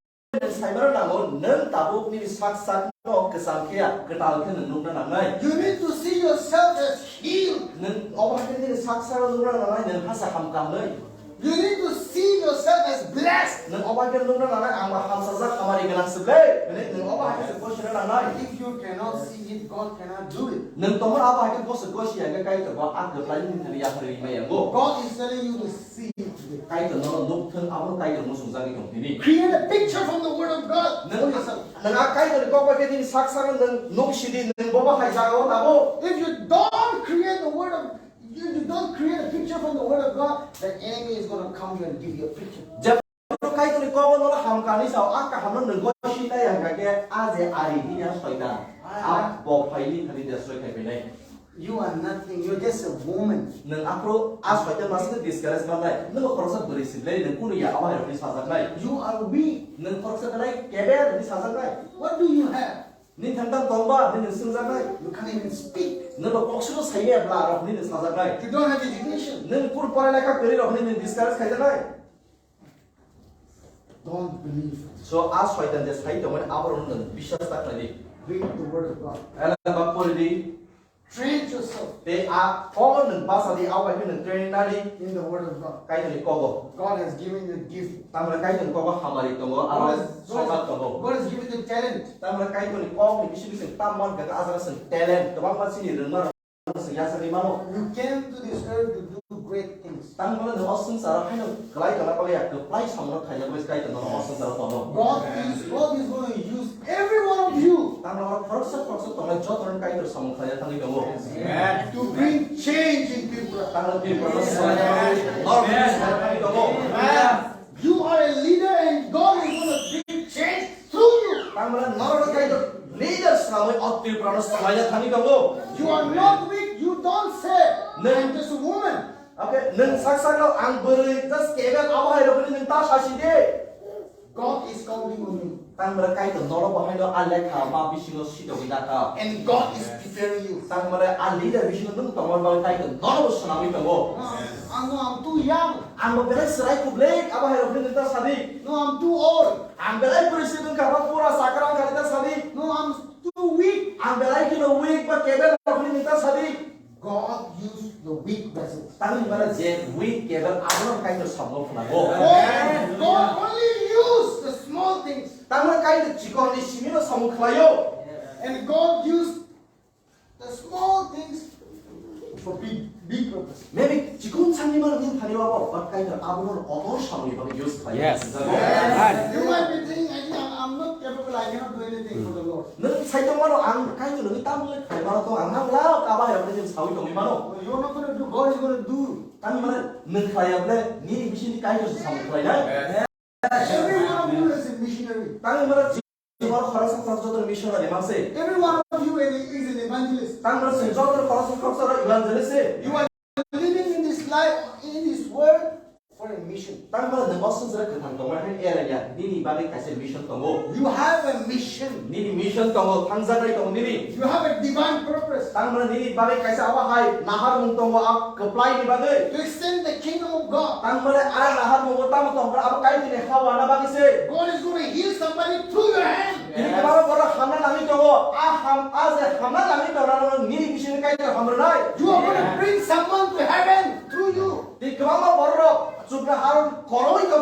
Speaker 1: 삶을 나고 는 다복님이 삭삭도 그 상태야 그 다음에는 누구나 남나이.
Speaker 2: You need to see yourself as healed.
Speaker 1: 는 어바한테는 삭삭을 누구나 남나이 는 하사 함감나이.
Speaker 2: You need to see yourself as blessed.
Speaker 1: 는 어바한테는 누구나 남나이 아마 함사삭 아마리 그냥 스베. 는 어바한테 것이라 남나이.
Speaker 2: If you cannot see it, God cannot do it.
Speaker 1: 는 또는 아바한테 것이야 그 가이드 뭐 아그 플라인들이 야들이 매고.
Speaker 2: God is telling you to see it today.
Speaker 1: 가이드 너는 높은 아무 가이드 무슨 자기 경비니.
Speaker 2: Create a picture from the Word of God for yourself.
Speaker 1: 는 가이드를 꼭밖에 삭삭은 는 녹시디 는 뭐가 하이자고 나고.
Speaker 2: If you don't create the Word of you don't create a picture from the Word of God, the enemy is going to come here and give you a picture.
Speaker 1: 제프로 가이드를 꼬고 너를 함가니서 아까 하는 는 것이 나야 가게 아제 아리디냐 소이다. 뭐 파일이 하리데 소이 개비네.
Speaker 2: You are nothing. You're just a woman.
Speaker 1: 능 앞으로 소이다 마스크 디스커스 만나이. 능 거기서 그리실래 능 꾸리야 아마 이렇게 사장나이.
Speaker 2: You are weak.
Speaker 1: 능 거기서 그래 개베 니 사장나이.
Speaker 2: What do you have?
Speaker 1: 니 당당 동바 니 승장나이.
Speaker 2: You can't even speak.
Speaker 1: 능 복수로 사이에 블라로 니 사장나이.
Speaker 2: You don't have education.
Speaker 1: 능 꿀 빨래가 그리로 니 디스커스 가잖아이.
Speaker 2: don't believe.
Speaker 1: So as for them, this height when Abraham বিশ্বাস রাখলে দি
Speaker 2: Read the word of God.
Speaker 1: এলা বাপরে দি
Speaker 2: Train yourself
Speaker 1: তে আ কোন ভাষা দি আওয়াই হিন ট্রেনিং নাদি
Speaker 2: in the word of God.
Speaker 1: কাইতনি কগো
Speaker 2: God has given you a gift.
Speaker 1: তামরা কাইতনি কগো হামারি তঙ্গ আর সবাত তঙ্গ
Speaker 2: God has given you talent.
Speaker 1: তামরা কাইতনি কগনি বিশি বিশি তামন গা আজারাসন ট্যালেন্ট গোबां मानसिनि रोंमार यासनि मानो
Speaker 2: You came to this earth to do great things.
Speaker 1: तांमोन न असंसार हायनो गलाय गला पाया गप्लाय सामनो थाया बस काइतन न असंसार पनो
Speaker 2: God is going to use every one of you
Speaker 1: तामरा फरस तंग जतरन काइतर सामनो थाया थांगि दङ
Speaker 2: to bring change in people.
Speaker 1: तांग बे प्रस थांगि दङ
Speaker 2: You are a leader and God is going to bring change through you.
Speaker 1: तामरा नरड काइतर leaders नामै अति प्रस थाया थांगि दङ
Speaker 2: You are not weak. You don't say, I'm just a woman.
Speaker 1: Okay, nang saksak ang beri just kebet awal itu pun nang tak sasi deh.
Speaker 2: God is counting on you.
Speaker 1: Tang mereka itu nolok bahaya itu alek ma bising sido kita ka.
Speaker 2: And God is preparing you.
Speaker 1: Tang mereka ali dah bising itu tanggal bahaya itu nolok senami tanggo.
Speaker 2: I'm too young.
Speaker 1: Ang beres serai kublek awal itu pun kita sadi.
Speaker 2: No, I'm too old.
Speaker 1: Ang beres presiden kapa pura sakarang kita sadi.
Speaker 2: No, I'm too weak.
Speaker 1: Ang beres kita weak pa kebet pun kita sadi.
Speaker 2: God used the weak vessels.
Speaker 1: Tang mereka je weak kebet awal kita samlo punago.
Speaker 2: God only used the small things.
Speaker 1: Tang mereka itu jika di sini lo samu kelayo.
Speaker 2: And God used the small things for big purpose.
Speaker 1: Maybe jikun sangi mana ni thani bawa pakai ter abon auto samu bagi use kaya.
Speaker 4: Yes.
Speaker 2: You might be thinking, I'm not capable. I cannot do anything for the Lord.
Speaker 1: Neng saya tu mana ang kai tu neng tamu le kai mana tu ang lau kaba ya boleh jadi sawi kami mana.
Speaker 2: You are not going to do. God is going to do.
Speaker 1: Kami mana neng kaya boleh ni misi ni kai tu samu kaya.
Speaker 2: Every one of you is a missionary.
Speaker 1: Kami mana jikun kharasan kharasan tu missionary mangse.
Speaker 2: Every one of you is an evangelist.
Speaker 1: Kami mana senjata kharasan kharasan evangelist.
Speaker 2: You are living in this life, in this world, for a mission.
Speaker 1: Kami mana neng osun zera ketang tu mana era ya. Ni bagi kasih mission tunggu.
Speaker 2: You have a mission.
Speaker 1: Ni mission tunggu thangza kai tunggu ni.
Speaker 2: You have a divine purpose
Speaker 1: Kami mana ni bagi kasih awak hai nahar mung tunggu ab keplai ni bagi.
Speaker 2: to extend the kingdom of God.
Speaker 1: Tang mere ara nahar mo tamu tong apa kai tine hawa na bagi se
Speaker 2: God is going to heal somebody through your hand.
Speaker 1: ini kemana bora hamna nami togo hamna nami tora ni bisin kai tine hamra nai
Speaker 2: You are going to bring someone to heaven through you.
Speaker 1: di kemana bora chupna harun koroi to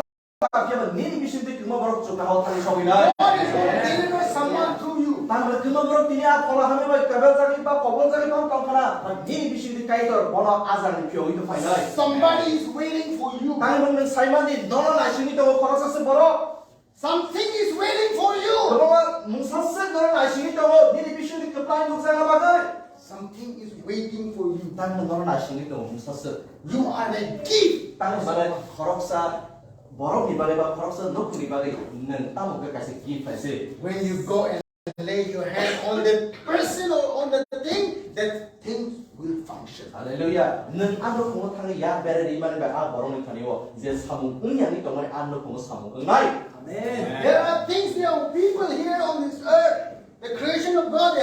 Speaker 1: apa ni bisin di kemana bora chupna hawa tani sobi nai
Speaker 2: God is going to deliver someone through you.
Speaker 1: tang mere kemana bora tini a kola hame bai kabel jagi ba kobol jagi ba tong kana ni bisin di kai tor bola azan ni pyo itu fai nai
Speaker 2: Somebody is waiting for you.
Speaker 1: tang mere saiman di nono nai sini to korasa se bora
Speaker 2: Something is waiting for you.
Speaker 1: kemana musase nono nai sini to ni bisin di keplai nuksa na bagai
Speaker 2: Something is waiting for you.
Speaker 1: tang nono nai sini to musase
Speaker 2: You are a gift.
Speaker 1: tang bare khoroksa borok ni bare ba khoroksa nok ni bare nang tamu ke kasih gift ase
Speaker 2: When you go and lay your hand on the person or on the thing, that thing will function.
Speaker 1: haleluya nang ando ko thang ya bare ri mane ba a borok ni thani wo je samu ung ya ni to mai ando ko samu ung nai amen
Speaker 2: There are things, there are people here on this earth. The creation of God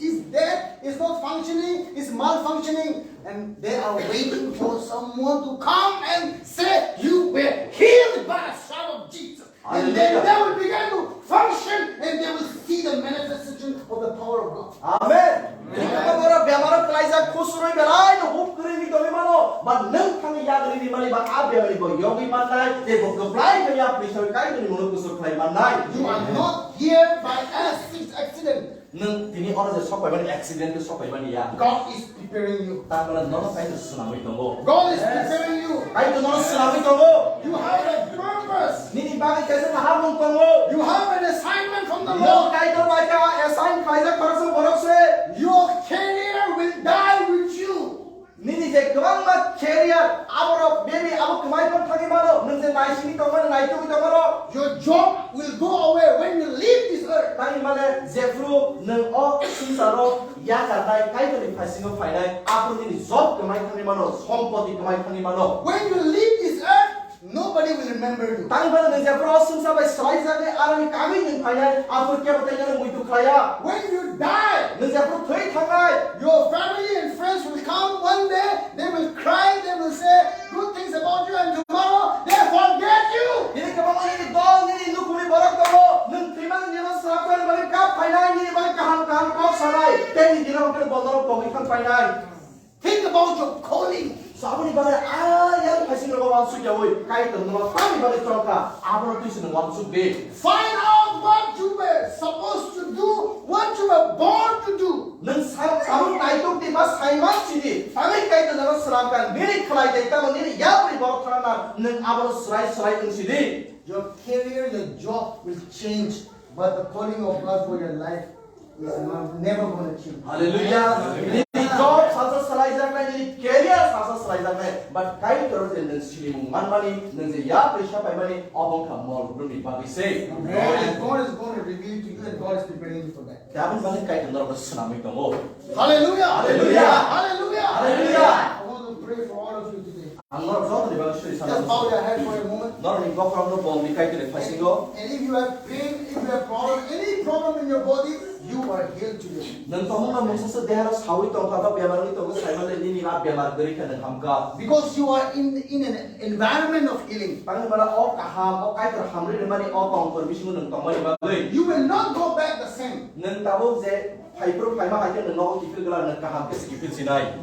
Speaker 2: is dead, is not functioning, is malfunctioning, and they are waiting for someone to come and say, you were healed by the Son of Jesus. And then they will begin to function and they will see the manifestation of the power of God.
Speaker 1: amen ni ka bara bemar klai ja khusroi belai no hup kri ni to mano ba nang thang ya gri ni mali ba a be mali bo yogi man nai te bo klai ka ya prisoi kai ni mono kusur klai man nai
Speaker 2: You are not here by accident.
Speaker 1: nang tini ora je sopai ban accident ke sopai ban ya
Speaker 2: God is preparing you.
Speaker 1: ta bara nono kai sunami tongo
Speaker 2: God is preparing you.
Speaker 1: kai to nono sunami tongo
Speaker 2: You have a purpose.
Speaker 1: Nini bagi kaisa nahar mung tongo.
Speaker 2: You have an assignment from the
Speaker 1: Yo
Speaker 2: Lord.
Speaker 1: kai to baika assign kaisa korso borok se.
Speaker 2: Your career will die with you.
Speaker 1: Nini je kemang ma career aboro baby abo kemai kon thagi maro. Nung je nai sini tongo nai tu tongo.
Speaker 2: Your job will go away when you leave this earth.
Speaker 1: Tani male jefru nung o sinsaro ya katai kai to ni fasingo fainai. Apo nini job kemai thagi maro. Sompoti kemai thagi maro.
Speaker 2: When you leave this earth, nobody will remember you.
Speaker 1: Tani male nung jefru sinsa bai slai jage arami kami nung fainai. Apo kya batai nung muitu khaya.
Speaker 2: When you die,
Speaker 1: Nung jefru thui thangai.
Speaker 2: your family and friends will come one day. They will cry. They will say good things about you, and tomorrow they forget you.
Speaker 1: Ini kemang ini dong ini painai. Think about your calling. Sabuni bagay yang pasing ro wan su jawi kai to no fami bagay troka abro tuisin wan su be.
Speaker 2: Find out what you were supposed to do, what you were born to do.
Speaker 1: Nang sabun naitok di mas haiman sini. Fami kai to no seramkan beri khalai dai ta ni ya beri bawa thana nang abro serai nang sini.
Speaker 2: Your career, your job will change, but the calling of God for your life is never going to change.
Speaker 1: Hallelujah. Ni job sasa serai jangan ni career sasa serai jangan. But kai terus nang sini man mani nang je ya beri siapa mani abang kamal belum dibagi say.
Speaker 2: And God is going to reveal to you, and God is preparing you for that.
Speaker 1: Dabun bagay kai to no senami to mo.
Speaker 2: Hallelujah!
Speaker 1: Hallelujah.
Speaker 2: Hallelujah!
Speaker 1: Hallelujah.
Speaker 2: I want to pray for all of you today.
Speaker 1: Ang job di bagay sini
Speaker 2: Just bow your head for a moment.
Speaker 1: Nor ni go from no bom ni kai to pasing go.
Speaker 2: And if you have pain, if you have problem, any problem in your body, you are healed today.
Speaker 1: Nang tomo na mong sa dehara sawi tong kaka biamar ni tong sa imal ni na biamar dari ka nang hamka.
Speaker 2: Because you are in an environment of healing.
Speaker 1: Pang bala o kaham o kai ter hamri ni mani o tong per bisu nang tong mani bagay.
Speaker 2: You will not go back the same.
Speaker 1: Nang tabo je pai pro pai ma kai nang no kifil gala nang kaham ke sikifil sinai.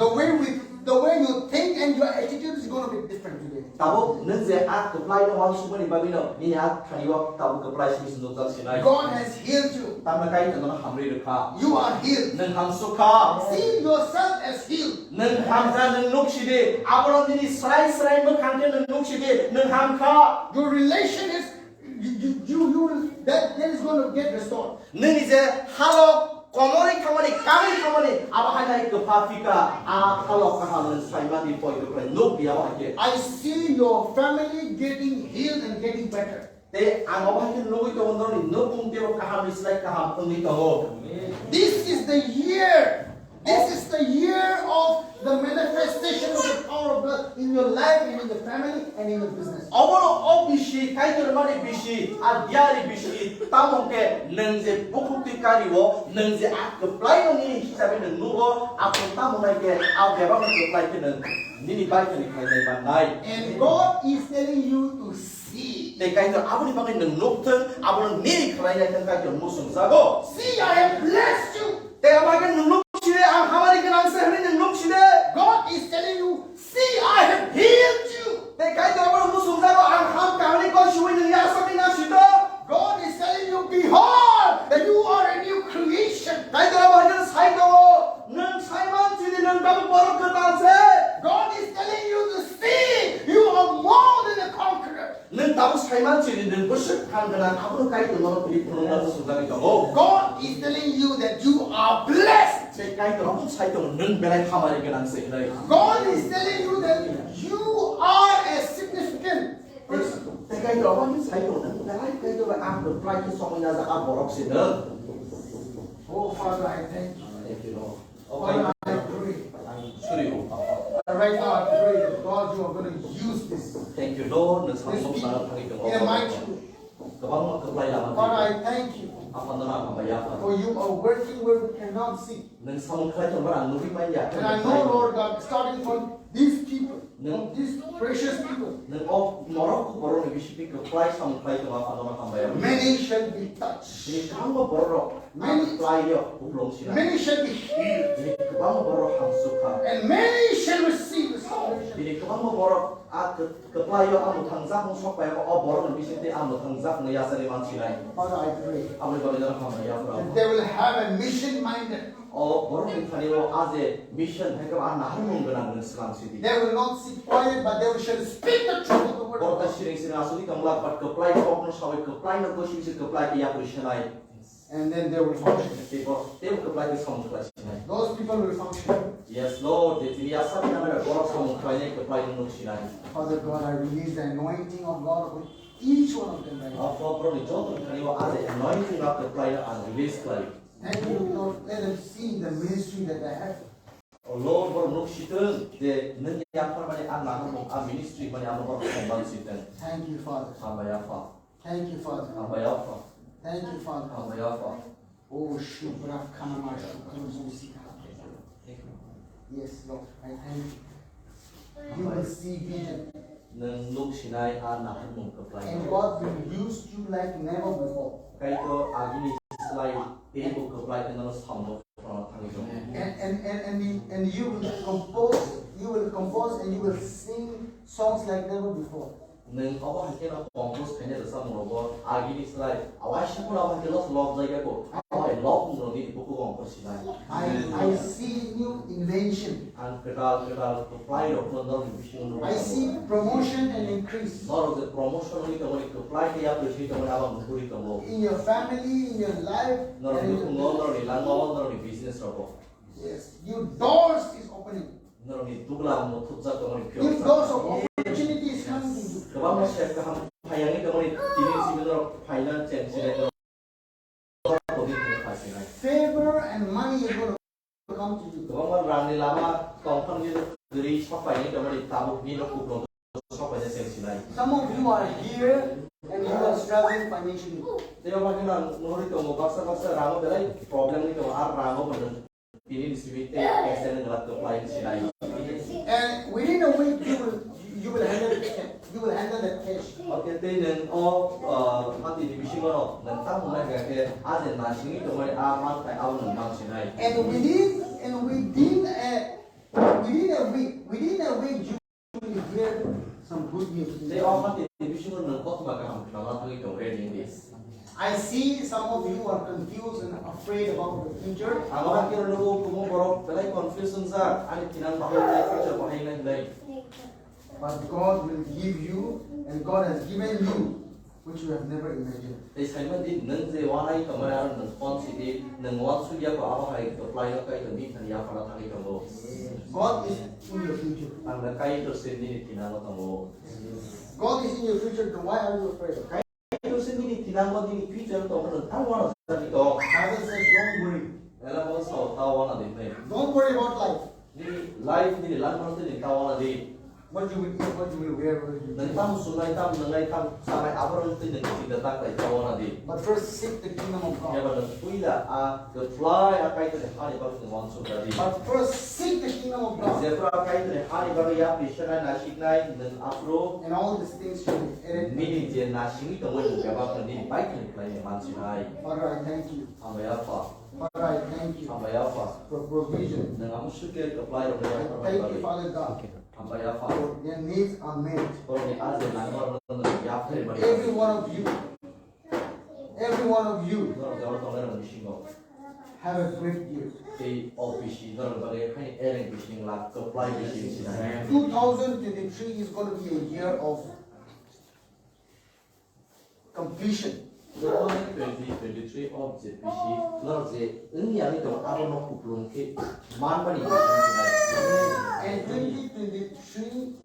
Speaker 2: The way you think and your attitude is going to be different today.
Speaker 1: Tabo nang je at apply no wan su mani bagay no ni ya thaniwa tabo apply si bisu dong sinai.
Speaker 2: God has healed you.
Speaker 1: Tam na kai nang hamri rekha.
Speaker 2: You are healed.
Speaker 1: Nang ham sukha.
Speaker 2: See yourself as healed.
Speaker 1: Nang hamza nang nukside abron ni serai mo khante nang nukside nang hamka.
Speaker 2: Your relation is you will that is going to get restored.
Speaker 1: Nang je halo komori kamani abahai ke Afrika halo kahalan saima di poi ke nuk dia wahke.
Speaker 2: I see your family getting healed and getting better.
Speaker 1: Te ang abahai ke nuk itu ondor ni nukung dia kaham islai kaham pengi tahu.
Speaker 2: This is the year. This is the year of the manifestation of the power of God in your life and in your family and in your business.
Speaker 1: Oboro obishi kai termani bishi adiari bishi tamong ke nang je bukti kariwo nang je ak apply no ni hisabe nang nugo akon tamong nai ke au beba ko apply ke nang nini bai ke ni kai nai banai.
Speaker 2: And God is telling you to see.
Speaker 1: Te kai ter abu ni bangai nang nukten abu nang nini kai nai kan kai ter musung sago.
Speaker 2: See, I have blessed you.
Speaker 1: Te abagan nung nukside ang hamari ke nang sehri nang nukside.
Speaker 2: God is telling you, see, I have healed you.
Speaker 1: Te kai ter abu musung sago ang ham kami ko shui nang yasa ni nasito.
Speaker 2: God is telling you, behold, that you are a new creation.
Speaker 1: Kai ter abagan sai to nang sai man sini nang kamu borok ke tanse.
Speaker 2: God is telling you to see, you are more than a conqueror.
Speaker 1: Nang tahu sai man sini nang bersih kan dengan abu kai ter mana pilih pernah musung sago to.
Speaker 2: God is telling you that you are blessed.
Speaker 1: Te kai ter abu sai to nang belai hamari ke nang sehri.
Speaker 2: God is telling you that you are a significant person.
Speaker 1: Te kai ter abu sai to nang belai kai ter ang apply ke somanya za borok sini.
Speaker 2: Oh, Father, I thank you.
Speaker 1: Thank you Lord.
Speaker 2: Father, I pray.
Speaker 1: Sorry.
Speaker 2: Right now, I pray that God, you are going to use this
Speaker 1: Thank you Lord. Nang
Speaker 2: this
Speaker 1: sanggup
Speaker 2: people
Speaker 1: sangat kami
Speaker 2: in a mighty way.
Speaker 1: Kebang kepelayanan.
Speaker 2: Father, I thank you
Speaker 1: Apa nama membayar?
Speaker 2: for you are working where we cannot see.
Speaker 1: Nang sanggup kerja orang nubi maya.
Speaker 2: And I know, Lord God, starting from these people, from these precious people,
Speaker 1: Nang norok baru ni bisipi kepelai sanggup kerja orang apa nama membayar.
Speaker 2: many shall be touched.
Speaker 1: Jadi kamu baru kepelai dia belum sila.
Speaker 2: Many shall be healed.
Speaker 1: Jadi kamu baru hamsuka.
Speaker 2: And many shall receive the salvation.
Speaker 1: Jadi kamu baru kepelai dia kamu tangzak musok payah kau baru ni bisipi kamu tangzak ni asal iman sila.
Speaker 2: Father, I pray
Speaker 1: Kamu baru jangan membayar
Speaker 2: that
Speaker 1: berapa.
Speaker 2: they will have a mission minded.
Speaker 1: Baru ni kali lo aje mission mereka anak menggunakan Islam sini.
Speaker 2: They will not sit quiet, but they shall speak the truth of the word of
Speaker 1: Borta
Speaker 2: God.
Speaker 1: siring sini asuli kamulat pat keplai kok no sawe keplai no koshi si keplai ke ya Krishnai.
Speaker 2: And then they will function.
Speaker 1: Tipo tem keplai ke samu Krishnai.
Speaker 2: Those people will function.
Speaker 1: Yes Lord, de tini asa na mera borok samu Krishnai keplai no Krishnai.
Speaker 2: Father God, I release the anointing of God with each one of them right now.
Speaker 1: Apa pro ni jodoh kali wa aje anointing of keplai and release klai.
Speaker 2: Thank you, Lord. Let them see the ministry that I have.
Speaker 1: Oh Lord, borok no shiten de neng yang permane anak mo a ministry mane amo borok kembali shiten.
Speaker 2: Thank you, Father.
Speaker 1: Hamba fa.
Speaker 2: Thank you, Father.
Speaker 1: Hamba fa.
Speaker 2: Thank you, Father.
Speaker 1: Hamba fa.
Speaker 2: Oh, Shubra Kanama Shukuzusika. Yes, Lord. I thank you. You will see vision.
Speaker 1: Neng nuk sinai anak mo keplai.
Speaker 2: And God will use you like never before.
Speaker 1: Kaito agini slide table keplai dengan samu from tangi jom.
Speaker 2: And and you will compose and you will sing songs like never before.
Speaker 1: Neng awa hakin aku compose kayaknya dasar menobo agi ni selai awak siapa awak hakin los love lagi aku awak love menurut buku compose silai.
Speaker 2: I see new invention.
Speaker 1: And kedal apply of menurut bising.
Speaker 2: I see promotion and increase.
Speaker 1: Nor the promotion ni kamu apply kaya besi kamu awak mengguri kamu.
Speaker 2: In your family, in your life.
Speaker 1: Nor ni nor ni langgawan nor ni business robo.
Speaker 2: Yes, new doors is opening.
Speaker 1: Nor ni tugla mo tutsa kamu ni
Speaker 2: New doors of opportunity is coming to you.
Speaker 1: Kebab masih kaham hayangnya kamu ni ini si menurut finance and sila
Speaker 2: Favor and money is going to come to you.
Speaker 1: Kebab rani lama kompon ni dari siapa ini kamu ni tabu ni nak kubur siapa je sila.
Speaker 2: Some of you are here and you are struggling financially.
Speaker 1: Dia macam mana menurut kamu baksa ramo belai problem ni kamu ramo benar ini distribusi extend dengan apply sila.
Speaker 2: And within a week you will handle that cash.
Speaker 1: Okay, then mati di bising mana? Nanti mulai ke ada nasi ni kamu aman kayak awal nembang sini.
Speaker 2: And within a week you will hear some good news.
Speaker 1: They all mati di bising mana? Kau tu macam nama tu itu ready this.
Speaker 2: I see some of you are confused and afraid about the future.
Speaker 1: Awak kira dulu kamu borok belai confusion sah. Ani kinan bahaya future bahaya lagi.
Speaker 2: But God will give you, and God has given you, which you have never imagined.
Speaker 1: They say mati neng je wanai kamu ada neng konsidi neng wan suya ko awak hai apply nak kai ni kan ya pada tadi kamu.
Speaker 2: God is in your future.
Speaker 1: Anda kai tu sendiri kinan kamu.
Speaker 2: God is in your future. Then why are you afraid?
Speaker 1: Itu sendiri tinang mo di future to kan tahu mana tadi to.
Speaker 2: Bible says, don't worry.
Speaker 1: Ela mo so tahu mana di ni.
Speaker 2: Don't worry about life.
Speaker 1: Di life ni lan mana tu di tahu mana di.
Speaker 2: What you will eat, what you will wear, what you will do.
Speaker 1: Nanti sunai tam nangai tam sampai apa tu di tidak tak kai tahu mana di.
Speaker 2: But first seek the kingdom of
Speaker 1: Ya
Speaker 2: God.
Speaker 1: benar. Kuila the fly akai tu hari baru tu wan sudah di.
Speaker 2: But first seek the kingdom of God.
Speaker 1: Zebra akai tu hari baru ya pisah nasi nai dan afro.
Speaker 2: And all these things should be added.
Speaker 1: Mini je nasi ni kamu juga apa ni baik ni klien mansi nai.
Speaker 2: Father, I thank you.
Speaker 1: Apa ya apa?
Speaker 2: Father, I thank you
Speaker 1: Apa ya apa?
Speaker 2: for provision.
Speaker 1: Dan kamu suka apply orang
Speaker 2: I
Speaker 1: yang
Speaker 2: thank you, Father God,
Speaker 1: Apa ya apa?
Speaker 2: for their needs are met.
Speaker 1: Kalau ni ada langgar orang yang apa yang
Speaker 2: Every one of you
Speaker 1: orang jauh tahu orang bising kau.
Speaker 2: have a great year.
Speaker 1: Di office orang bagi hanya orang bising lah, apply bising sih.
Speaker 2: 2023 is going to be a year of completion.
Speaker 1: 2023 object bising, orang je ini yang itu orang nak kupulung ke mana ni bising sih.
Speaker 2: And 2023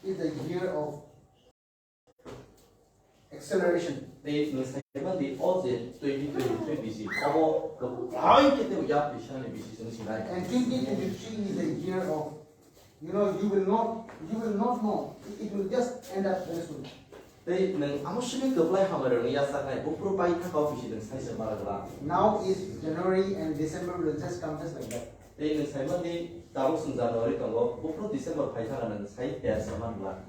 Speaker 2: is a year of acceleration.
Speaker 1: Di misalnya di object 2023 bising, kalau kau kita ujar bising ni bising sih.
Speaker 2: And 2023 is a year of, you will not know. It will just end up very soon.
Speaker 1: Tapi neng amu sini apply hamil ni ya sangat. Bukro pai tak office dengan saya sebarang.
Speaker 2: Now is January and December will just come just like that.
Speaker 1: Tapi neng saya ni tahu Januari kalau bukro December pai tak dengan saya tiada saman lah.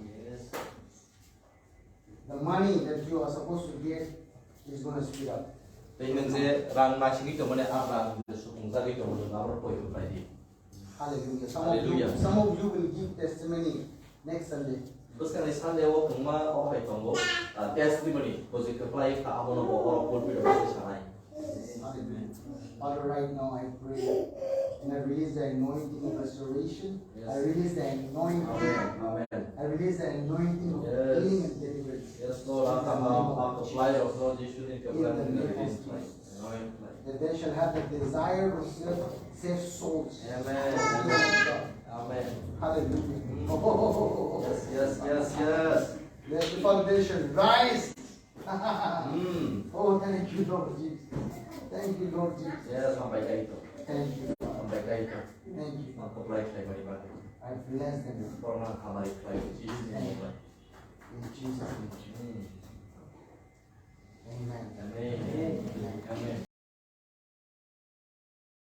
Speaker 2: The money that you are supposed to get is going to speed up.
Speaker 1: Tapi neng saya rang nasi ni kemana orang sukung jadi kemana nampak poi apply di.
Speaker 2: Hallelujah.
Speaker 1: Hallelujah.
Speaker 2: Some of you will give testimony next Sunday.
Speaker 1: Terus kan isan dewa kemana orang itu tunggu testimony. Kalau apply tak amu nak orang pun pilih masih sanai.
Speaker 2: Hallelujah. Father, right now I pray and I release the anointing of restoration.
Speaker 1: Yes.
Speaker 2: I release the anointing.
Speaker 1: Amen.
Speaker 2: I release the anointing of
Speaker 1: Yes.
Speaker 2: healing and deliverance.
Speaker 1: Yes, Lord. Aku apply also di sini apply dengan this.
Speaker 2: That they shall have the desire to save souls.
Speaker 1: Amen. Amen.
Speaker 2: Hallelujah.
Speaker 1: Yes.
Speaker 2: Let the foundation rise.
Speaker 1: Hmm.
Speaker 2: Oh, thank you, Lord Jesus. Thank you, Lord Jesus.
Speaker 1: Ya, sampai kayak itu.
Speaker 2: Thank you.
Speaker 1: Sampai kayak itu.
Speaker 2: Thank you.
Speaker 1: Aku apply saya beribadah.
Speaker 2: I bless them
Speaker 1: Orang kamar apply di sini.
Speaker 2: in Jesus' name.
Speaker 1: Hmm.